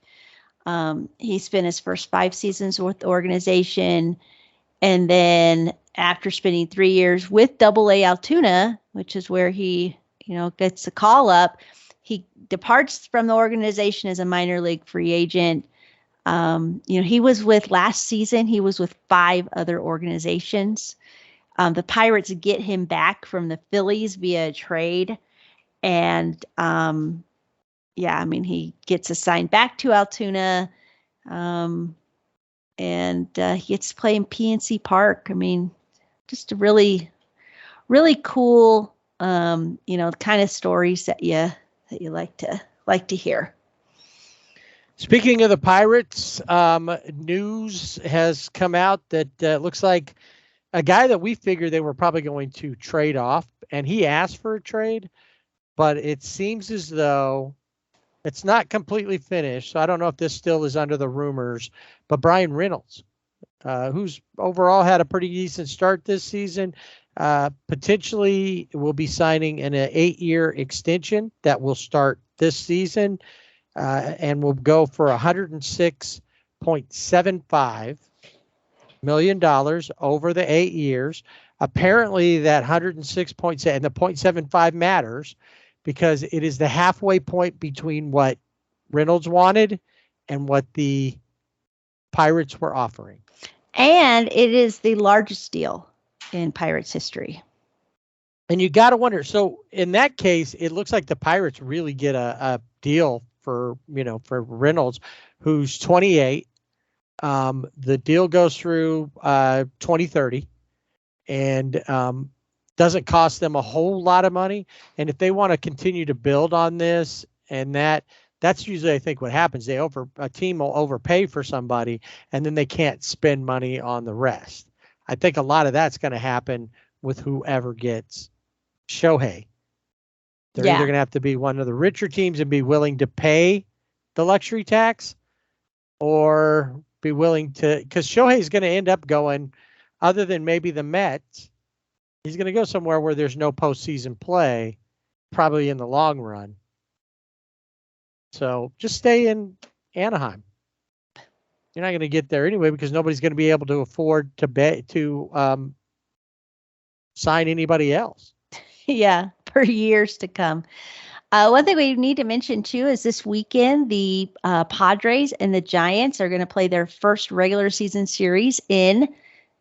He spent his first 5 seasons with the organization. And then after spending 3 years with AA Altoona, which is where he, gets a call up, he departs from the organization as a minor league free agent. He was last season, he was with 5 other organizations. The Pirates get him back from the Phillies via trade. And he gets assigned back to Altoona. And he gets to play in PNC Park. I mean, just a really, really cool, kind of stories that you like to hear. Speaking of the Pirates, news has come out that looks like a guy that we figured they were probably going to trade off, and he asked for a trade, but it seems as though it's not completely finished. So I don't know if this still is under the rumors, but Brian Reynolds, who's overall had a pretty decent start this season, potentially will be signing an 8-year extension that will start this season and will go for $106.75 million over the 8 years. Apparently that 106.7 and the 0.75 matters, because it is the halfway point between what Reynolds wanted and what the Pirates were offering. And it is the largest deal in Pirates history. And you got to wonder, so in that case, it looks like the Pirates really get a deal for Reynolds, who's 28. The deal goes through 2030 and doesn't cost them a whole lot of money. And if they want to continue to build on this, and that's usually, I think, what happens. A team will overpay for somebody, and then they can't spend money on the rest. I think a lot of that's going to happen with whoever gets Shohei. They're either going to have to be one of the richer teams and be willing to pay the luxury tax, or be willing to, because Shohei is going to end up going other than maybe the Mets, he's going to go somewhere where there's no postseason play, probably in the long run. So just stay in Anaheim. You're not going to get there anyway because nobody's going to be able to afford to sign anybody else. Yeah, for years to come. One thing we need to mention too is this weekend the Padres and the Giants are going to play their first regular season series in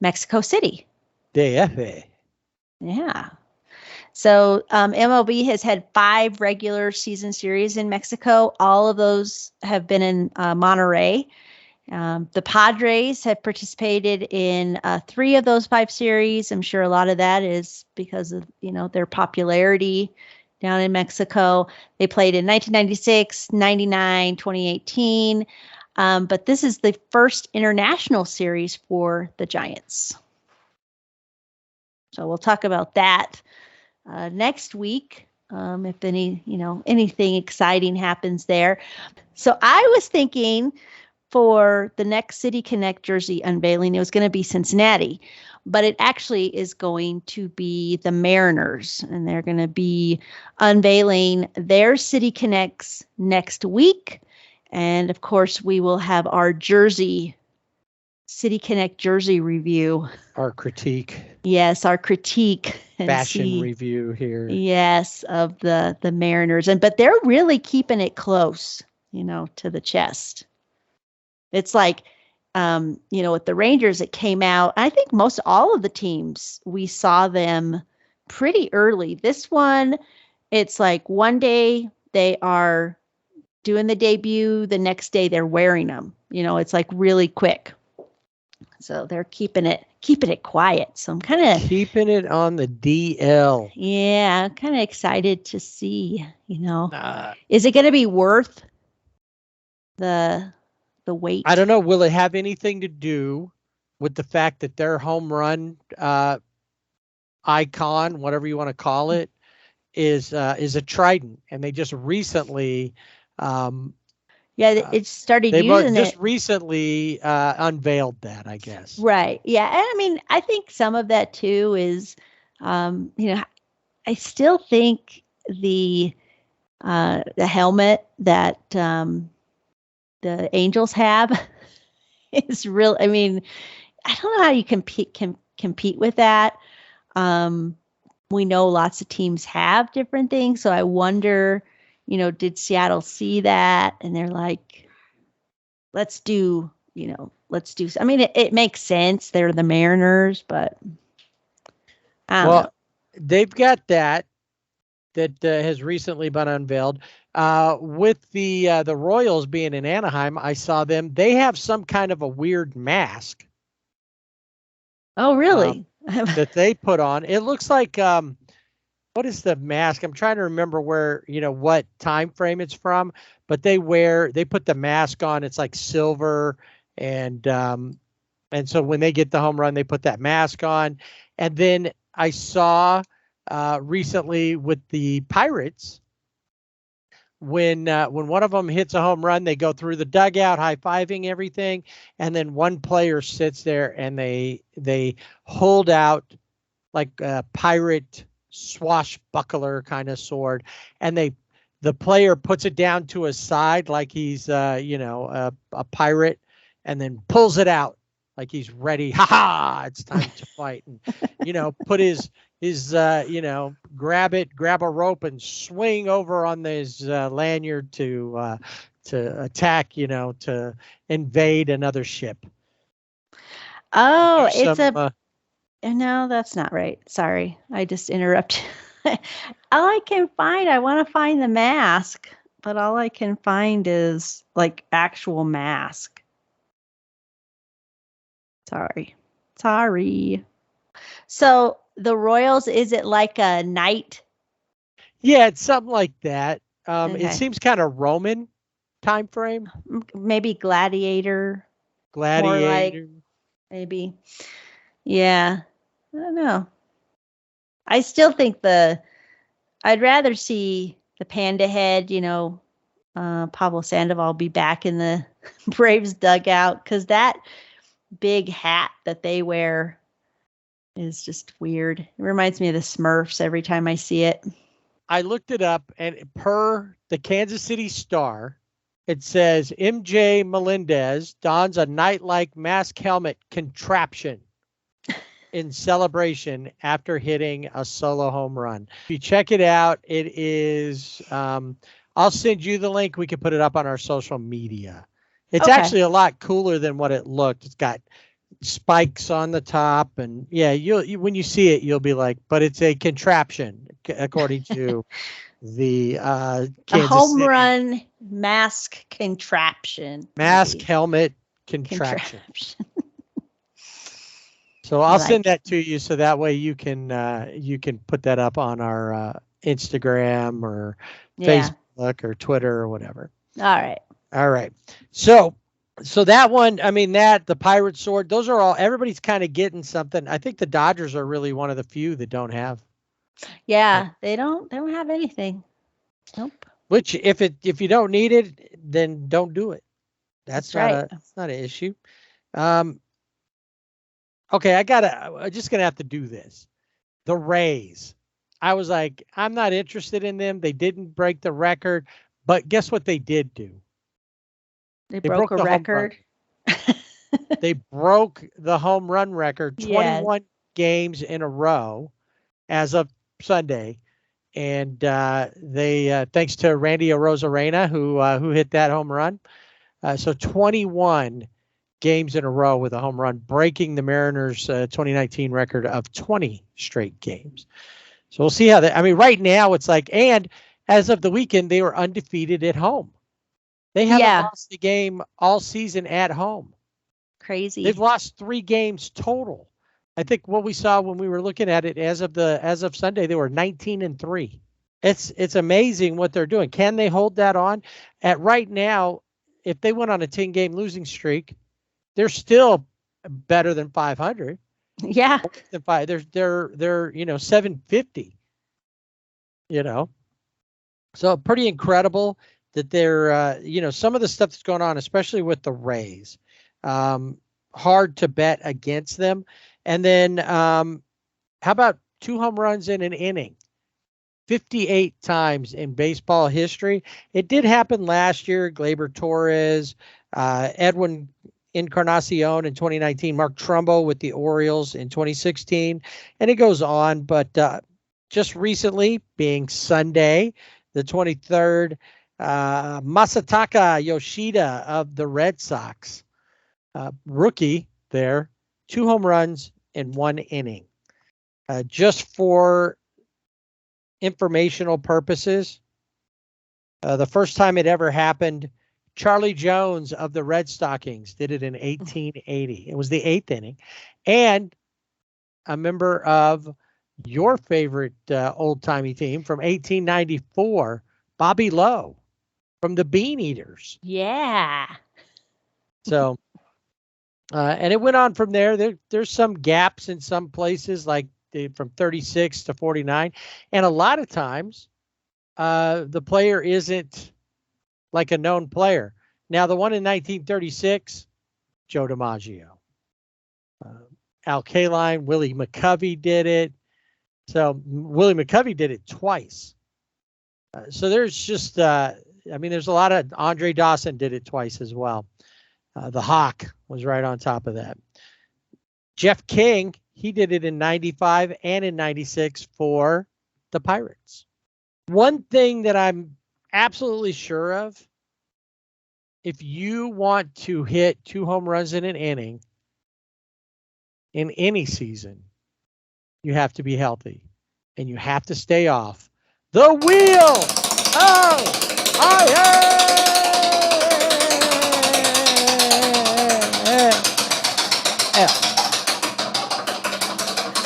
Mexico City. DF. Yeah. So MLB has had 5 regular season series in Mexico. All of those have been in Monterrey. The Padres have participated in 3 of those 5 series. I'm sure a lot of that is because of, their popularity down in Mexico. They played in 1996, 99, 2018. But this is the first international series for the Giants. So we'll talk about that next week. If anything exciting happens there. So I was thinking for the next City Connect jersey unveiling, it was going to be Cincinnati, but it actually is going to be the Mariners, and they're going to be unveiling their City Connects next week. And of course, we will have our City Connect jersey review. Our critique. Yes, our critique. Fashion review here. Yes, of the Mariners. But they're really keeping it close, to the chest. It's like, with the Rangers, it came out. I think most all of the teams, we saw them pretty early. This one, it's like one day they are doing the debut. The next day they're wearing them. It's like really quick. So they're keeping it quiet. So I'm kind of keeping it on the DL. Yeah, I'm kind of excited to see, is it going to be worth the wait? I don't know. Will it have anything to do with the fact that their home run icon, whatever you want to call it, is a trident, and they just recently it started they using just it. recently unveiled that, I guess. Right. Yeah. And I mean, I think some of that too is, I still think the helmet that the Angels have is real. I mean, I don't know how you compete with that. We know lots of teams have different things. So I wonder, did Seattle see that? And they're like, let's do, I mean, it makes sense. They're the Mariners, but I don't know. They've got that has recently been unveiled. With the Royals being in Anaheim, I saw them. They have some kind of a weird mask. Oh, really? That they put on. It looks like what is the mask? I'm trying to remember where, what time frame it's from, but they put the mask on. It's like silver, and so when they get the home run, they put that mask on. And then I saw recently with the Pirates, when one of them hits a home run, they go through the dugout, high-fiving everything, and then one player sits there and they hold out like a pirate swashbuckler kind of sword, and the player puts it down to his side like he's a pirate, and then pulls it out like he's ready. It's time to fight, and put his grab a rope and swing over on his lanyard to attack, to invade another ship. Oh, no, that's not right. Sorry, I just interrupted. All I can find, I want to find the mask, but all I can find is like actual mask. Sorry. So the Royals, is it like a knight? Yeah, it's something like that. Okay. It seems kind of Roman time frame. Maybe gladiator. Gladiator. Maybe. Yeah. I don't know. I still think I'd rather see the panda head, Pablo Sandoval be back in the Braves dugout, because that big hat that they wear is just weird. It reminds me of the Smurfs every time I see it. I looked it up, and per the Kansas City Star, it says MJ Melendez dons a night-like mask helmet contraption in celebration after hitting a solo home run. If you check it out, it is, I'll send you the link. We can put it up on our social media. It's Okay. actually a lot cooler than what it looked. It's got spikes on the top, and yeah, when you see it, you'll be like, but it's a contraption, according to the A Kansas home City run mask contraption. mask maybe. helmet contraption. Contraption. So I'll like send that to you, so that way you can put that up on our Instagram or Yeah. Facebook or Twitter or whatever. All right. All right. So that one, I mean, the Pirate Sword, those are all, everybody's kind of getting something. I think the Dodgers are really one of the few that don't have. Yeah, they don't have anything. Nope. Which if you don't need it, then don't do it. That's right. That's not an issue. Okay, I'm just gonna have to do this. The Rays. I was like, I'm not interested in them. They didn't break the record, but guess what they did do? They broke a the home run. record. They broke the home run record, 21 Yes. games in a row as of Sunday. And they thanks to Randy Arozarena, who hit that home run. So 21 games in a row with a home run, breaking the Mariners' 2019 record of 20 straight games. So we'll see how that. I mean, right now it's like, and as of the weekend, they were undefeated at home. They haven't lost a game all season at home. Crazy. They've lost 3 games total. I think what we saw when we were looking at it as of Sunday, they were 19-3. It's amazing what they're doing. Can they hold that on? At right now, if they went on a 10-game losing streak, they're still better than 500. Yeah. They're 750. So pretty incredible that they're some of the stuff that's going on, especially with the Rays. Hard to bet against them. And then how about 2 home runs in an inning? 58 times in baseball history. It did happen last year. Gleyber Torres, Edwin Encarnacion in 2019, Mark Trumbo with the Orioles in 2016, and it goes on. But just recently, being Sunday, the 23rd, Masataka Yoshida of the Red Sox, rookie there, 2 home runs in 1 inning. Just for informational purposes, the first time it ever happened, Charlie Jones of the Red Stockings did it in 1880. It was the 8th inning. And a member of your favorite old-timey team from 1894, Bobby Lowe from the Bean Eaters. Yeah. So, and it went on from there. There's some gaps in some places, like from 36 to 49. And a lot of times, the player isn't like a known player. Now, the one in 1936, Joe DiMaggio. Al Kaline, Willie McCovey did it. So Willie McCovey did it twice. So there's just, there's a lot of, Andre Dawson did it twice as well. The Hawk was right on top of that. Jeff King, he did it in 95 and in 96 for the Pirates. One thing that I'm absolutely sure of, if you want to hit 2 home runs in an inning in any season, you have to be healthy and you have to stay off the wheel.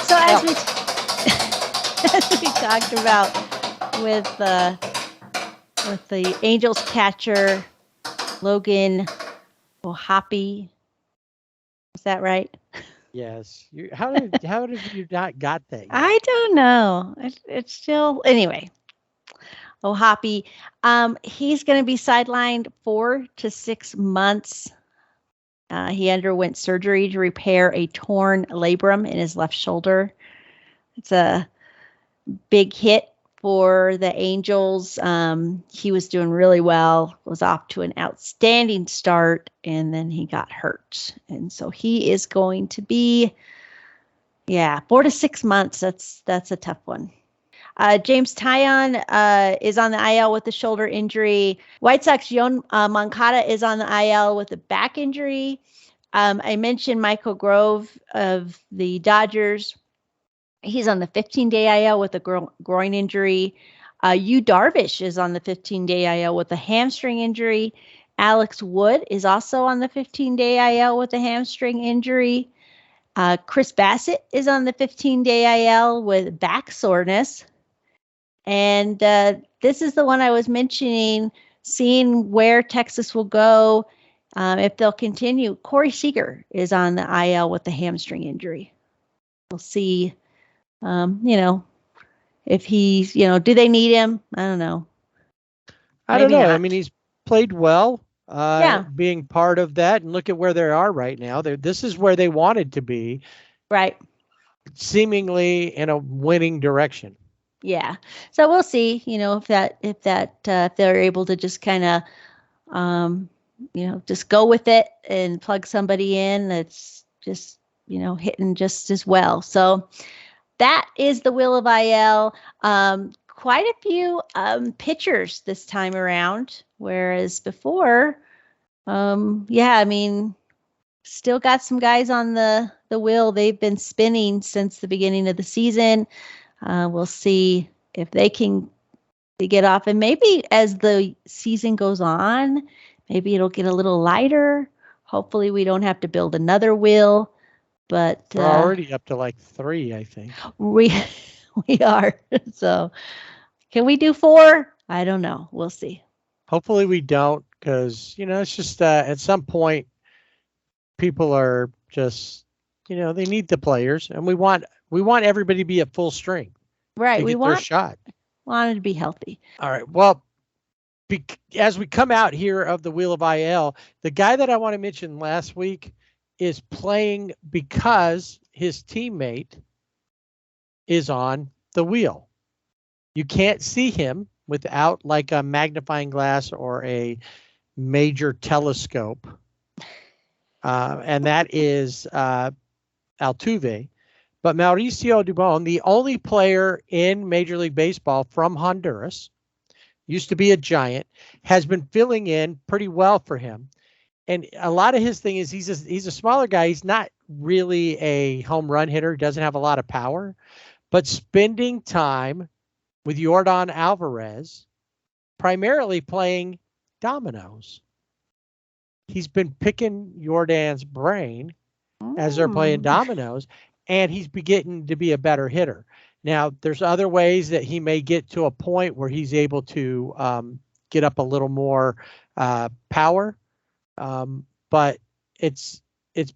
So as we talked about with the Angels catcher Logan Ohapi, is that right? Yes. How did you not got that yet? I don't know. It's still, anyway. Ohapi, he's going to be sidelined 4 to 6 months He underwent surgery to repair a torn labrum in his left shoulder. It's a big hit for the Angels. He was doing really well, was off to an outstanding start, and then he got hurt. And so he is going to be, 4 to 6 months. That's a tough one. James Taillon is on the IL with a shoulder injury. White Sox Yoan Moncada is on the IL with a back injury. I mentioned Michael Grove of the Dodgers. He's on the 15-day IL with a groin injury. Yu Darvish is on the 15-day IL with a hamstring injury. Alex Wood is also on the 15-day IL with a hamstring injury. Chris Bassett is on the 15-day IL with back soreness. And this is the one I was mentioning, seeing where Texas will go if they'll continue. Corey Seager is on the IL with a hamstring injury. We'll see. If he's, do they need him? I don't know. I don't Maybe know. not. I mean, he's played well, Yeah. being part of that, and look at where they are right now. This is where they wanted to be, Right. seemingly in a winning direction. Yeah. So we'll see, if they're able to just kind of, just go with it and plug somebody in that's just, hitting just as well. So that is the Wheel of IL. Quite a few pitchers this time around, whereas before, still got some guys on the wheel. They've been spinning since the beginning of the season. We'll see if they can get off. And maybe as the season goes on, maybe it'll get a little lighter. Hopefully we don't have to build another wheel. But We're already up to like 3, I think. We are. So can we do 4? I don't know. We'll see. Hopefully we don't, because, it's just at some point people are just, they need the players, and we want everybody to be at full strength. Right. We want their shot. Want it to be healthy. All right. Well, as we come out here of the Wheel of IL, the guy that I want to mention last week is playing because his teammate is on the wheel. You can't see him without like a magnifying glass or a major telescope. And that is Altuve. But Mauricio Dubon, the only player in Major League Baseball from Honduras, used to be a Giant, has been filling in pretty well for him. And a lot of his thing is he's a smaller guy. He's not really a home run hitter. He doesn't have a lot of power. But spending time with Yordan Alvarez, primarily playing dominoes. He's been picking Yordan's brain as they're playing dominoes, and he's beginning to be a better hitter. Now, there's other ways that he may get to a point where he's able to get up a little more power. But it's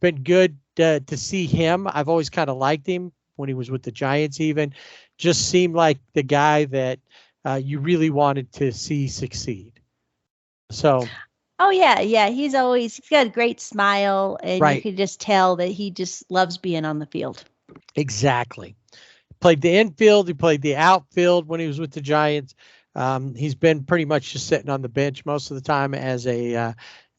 been good to see him. I've always kind of liked him when he was with the Giants, even just seemed like the guy that you really wanted to see succeed. So. Oh yeah. He's got a great smile, and right. You can just tell that he just loves being on the field. Exactly. Played the infield. He played the outfield when he was with the Giants. He's been pretty much just sitting on the bench most of the time as a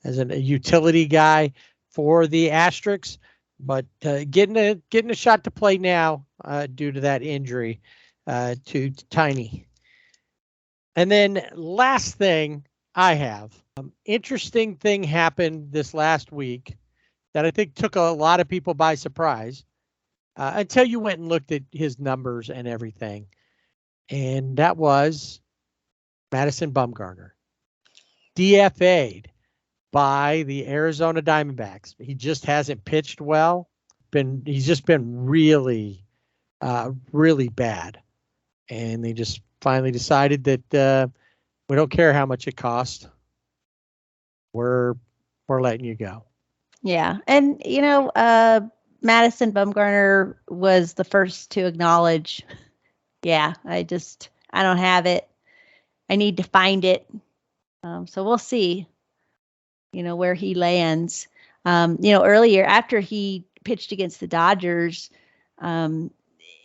utility guy for the Asterix, but getting a shot to play now due to that injury to Tiny. And then last thing I have, interesting thing happened this last week that I think took a lot of people by surprise until you went and looked at his numbers and everything. And that was Madison Bumgarner, DFA'd by the Arizona Diamondbacks. He just hasn't pitched well. He's just been really, really bad. And they just finally decided that we don't care how much it costs. We're letting you go. Yeah. And, Madison Bumgarner was the first to acknowledge, I don't have it. I need to find it. So we'll see, where he lands. Earlier after he pitched against the Dodgers,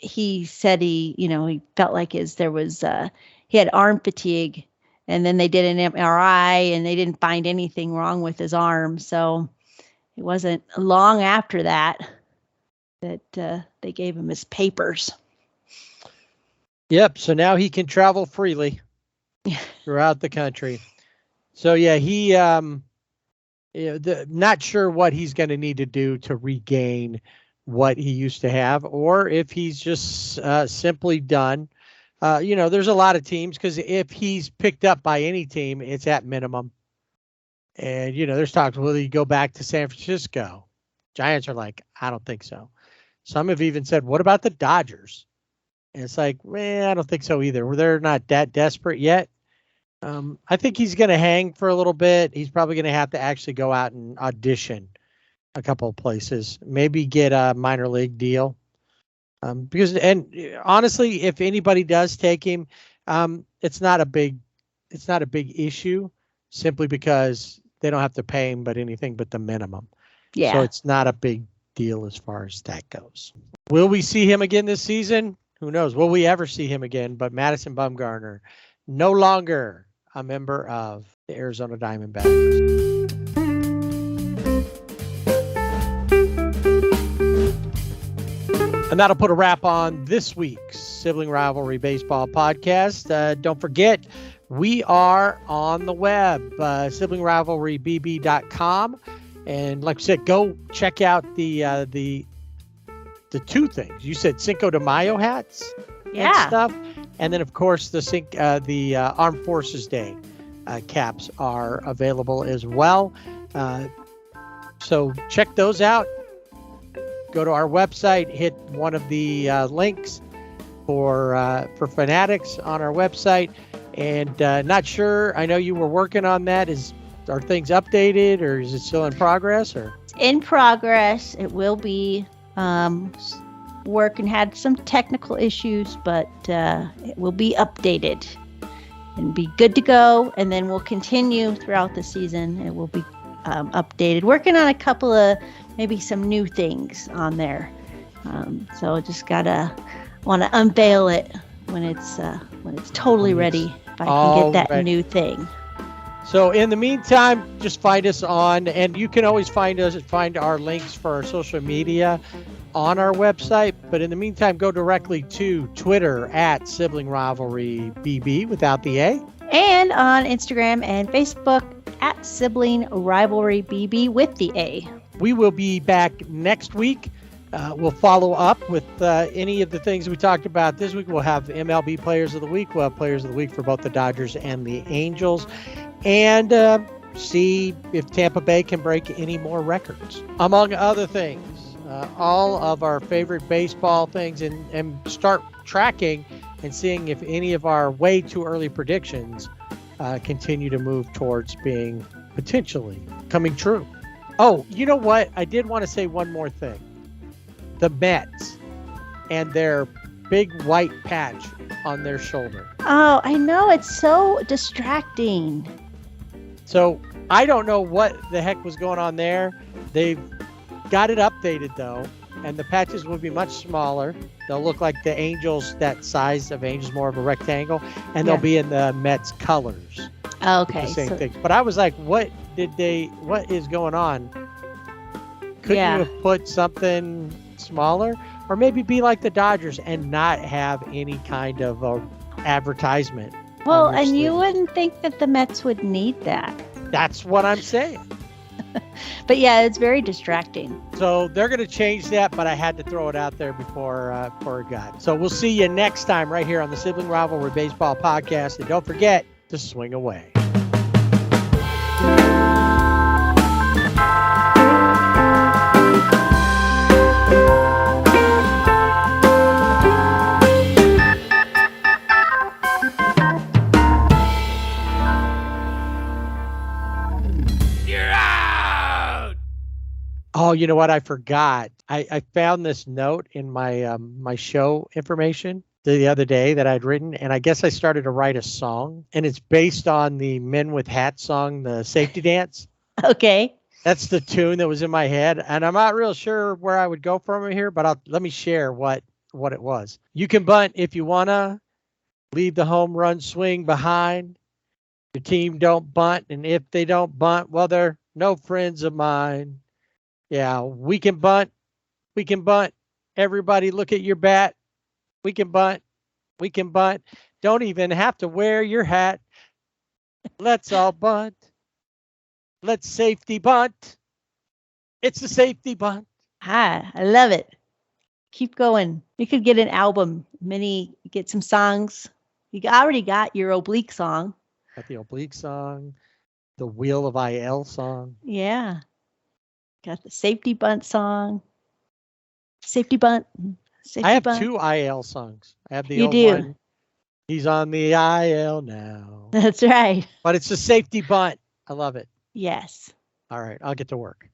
he said he felt like he had arm fatigue, and then they did an MRI and they didn't find anything wrong with his arm. So it wasn't long after that they gave him his papers. Yep. So now he can travel freely throughout the country. So yeah, he not sure what he's going to need to do to regain what he used to have, or if he's just simply done. There's a lot of teams, because if he's picked up by any team, it's at minimum. And, there's talks, will he go back to San Francisco? Giants are like, I don't think so. Some have even said, what about the Dodgers? And it's like, I don't think so either. They're not that desperate yet. I think he's going to hang for a little bit. He's probably going to have to actually go out and audition a couple of places, maybe get a minor league deal. Because honestly, if anybody does take him, it's not a big issue, simply because they don't have to pay him but anything but the minimum. Yeah. So it's not a big deal as far as that goes. Will we see him again this season? Who knows? Will we ever see him again? But Madison Bumgarner, no longer a member of the Arizona Diamondbacks. And that'll put a wrap on this week's Sibling Rivalry Baseball podcast. Don't forget, we are on the web, siblingrivalrybb.com. And like I said, go check out the two things. You said Cinco de Mayo hats and stuff. And then, of course, the Armed Forces Day caps are available as well. So check those out. Go to our website, hit one of the links for Fanatics on our website. And not sure, I know you were working on that. Are things updated, or is it still in progress? Or in progress? It will be. Work and had some technical issues, but it will be updated and be good to go. And then we'll continue throughout the season. It will be updated. Working on a couple of maybe some new things on there. So just want to unveil it when it's totally ready. If I can get that new thing. So in the meantime, just find us and you can always find our links for our social media on our website. But in the meantime, go directly to Twitter at Sibling Rivalry BB without the A. And on Instagram and Facebook at Sibling Rivalry BB with the A. We will be back next week. We'll follow up with any of the things we talked about this week. We'll have MLB Players of the Week. We'll have Players of the Week for both the Dodgers and the Angels. And see if Tampa Bay can break any more records, among other things. All of our favorite baseball things, and start tracking and seeing if any of our way too early predictions continue to move towards being potentially coming true. Oh, you know what? I did want to say one more thing. The Mets and their big white patch on their shoulder. Oh, I know. It's so distracting. So I don't know what the heck was going on there. They've got it updated, though, and the patches will be much smaller. They'll look like the Angels, that size of Angels, more of a rectangle, and they'll be in the Mets colors. Okay. The same thing. But I was like, what is going on? Couldn't you have put something smaller? Or maybe be like the Dodgers and not have any kind of advertisement. Well, and you wouldn't think that the Mets would need that. That's what I'm saying. But yeah, it's very distracting. So they're going to change that, but I had to throw it out there before it got. So we'll see you next time right here on the Sibling Rivalry Baseball Podcast. And don't forget to swing away. Oh, you know what? I forgot. I found this note in my my show information the other day that I'd written, and I guess I started to write a song, and it's based on the Men with Hats song, the Safety Dance. Okay. That's the tune that was in my head, and I'm not real sure where I would go from here, but let me share what it was. You can bunt if you wanna, leave the home run swing behind. Your team don't bunt, and if they don't bunt, well, they're no friends of mine. Yeah, we can bunt. We can bunt. Everybody look at your bat. We can bunt. We can bunt. Don't even have to wear your hat. Let's all bunt. Let's safety bunt. It's a safety bunt. Ah, I love it. Keep going. You could get an album, get some songs. You already got your oblique song. Got the oblique song, the Wheel of IL song. Yeah. Got the safety bunt song. Safety bunt. Safety I have bunt. 2 IL songs. I have the You old do. one. He's on the IL now. That's right. But it's a safety bunt. I love it. Yes. All right, I'll get to work.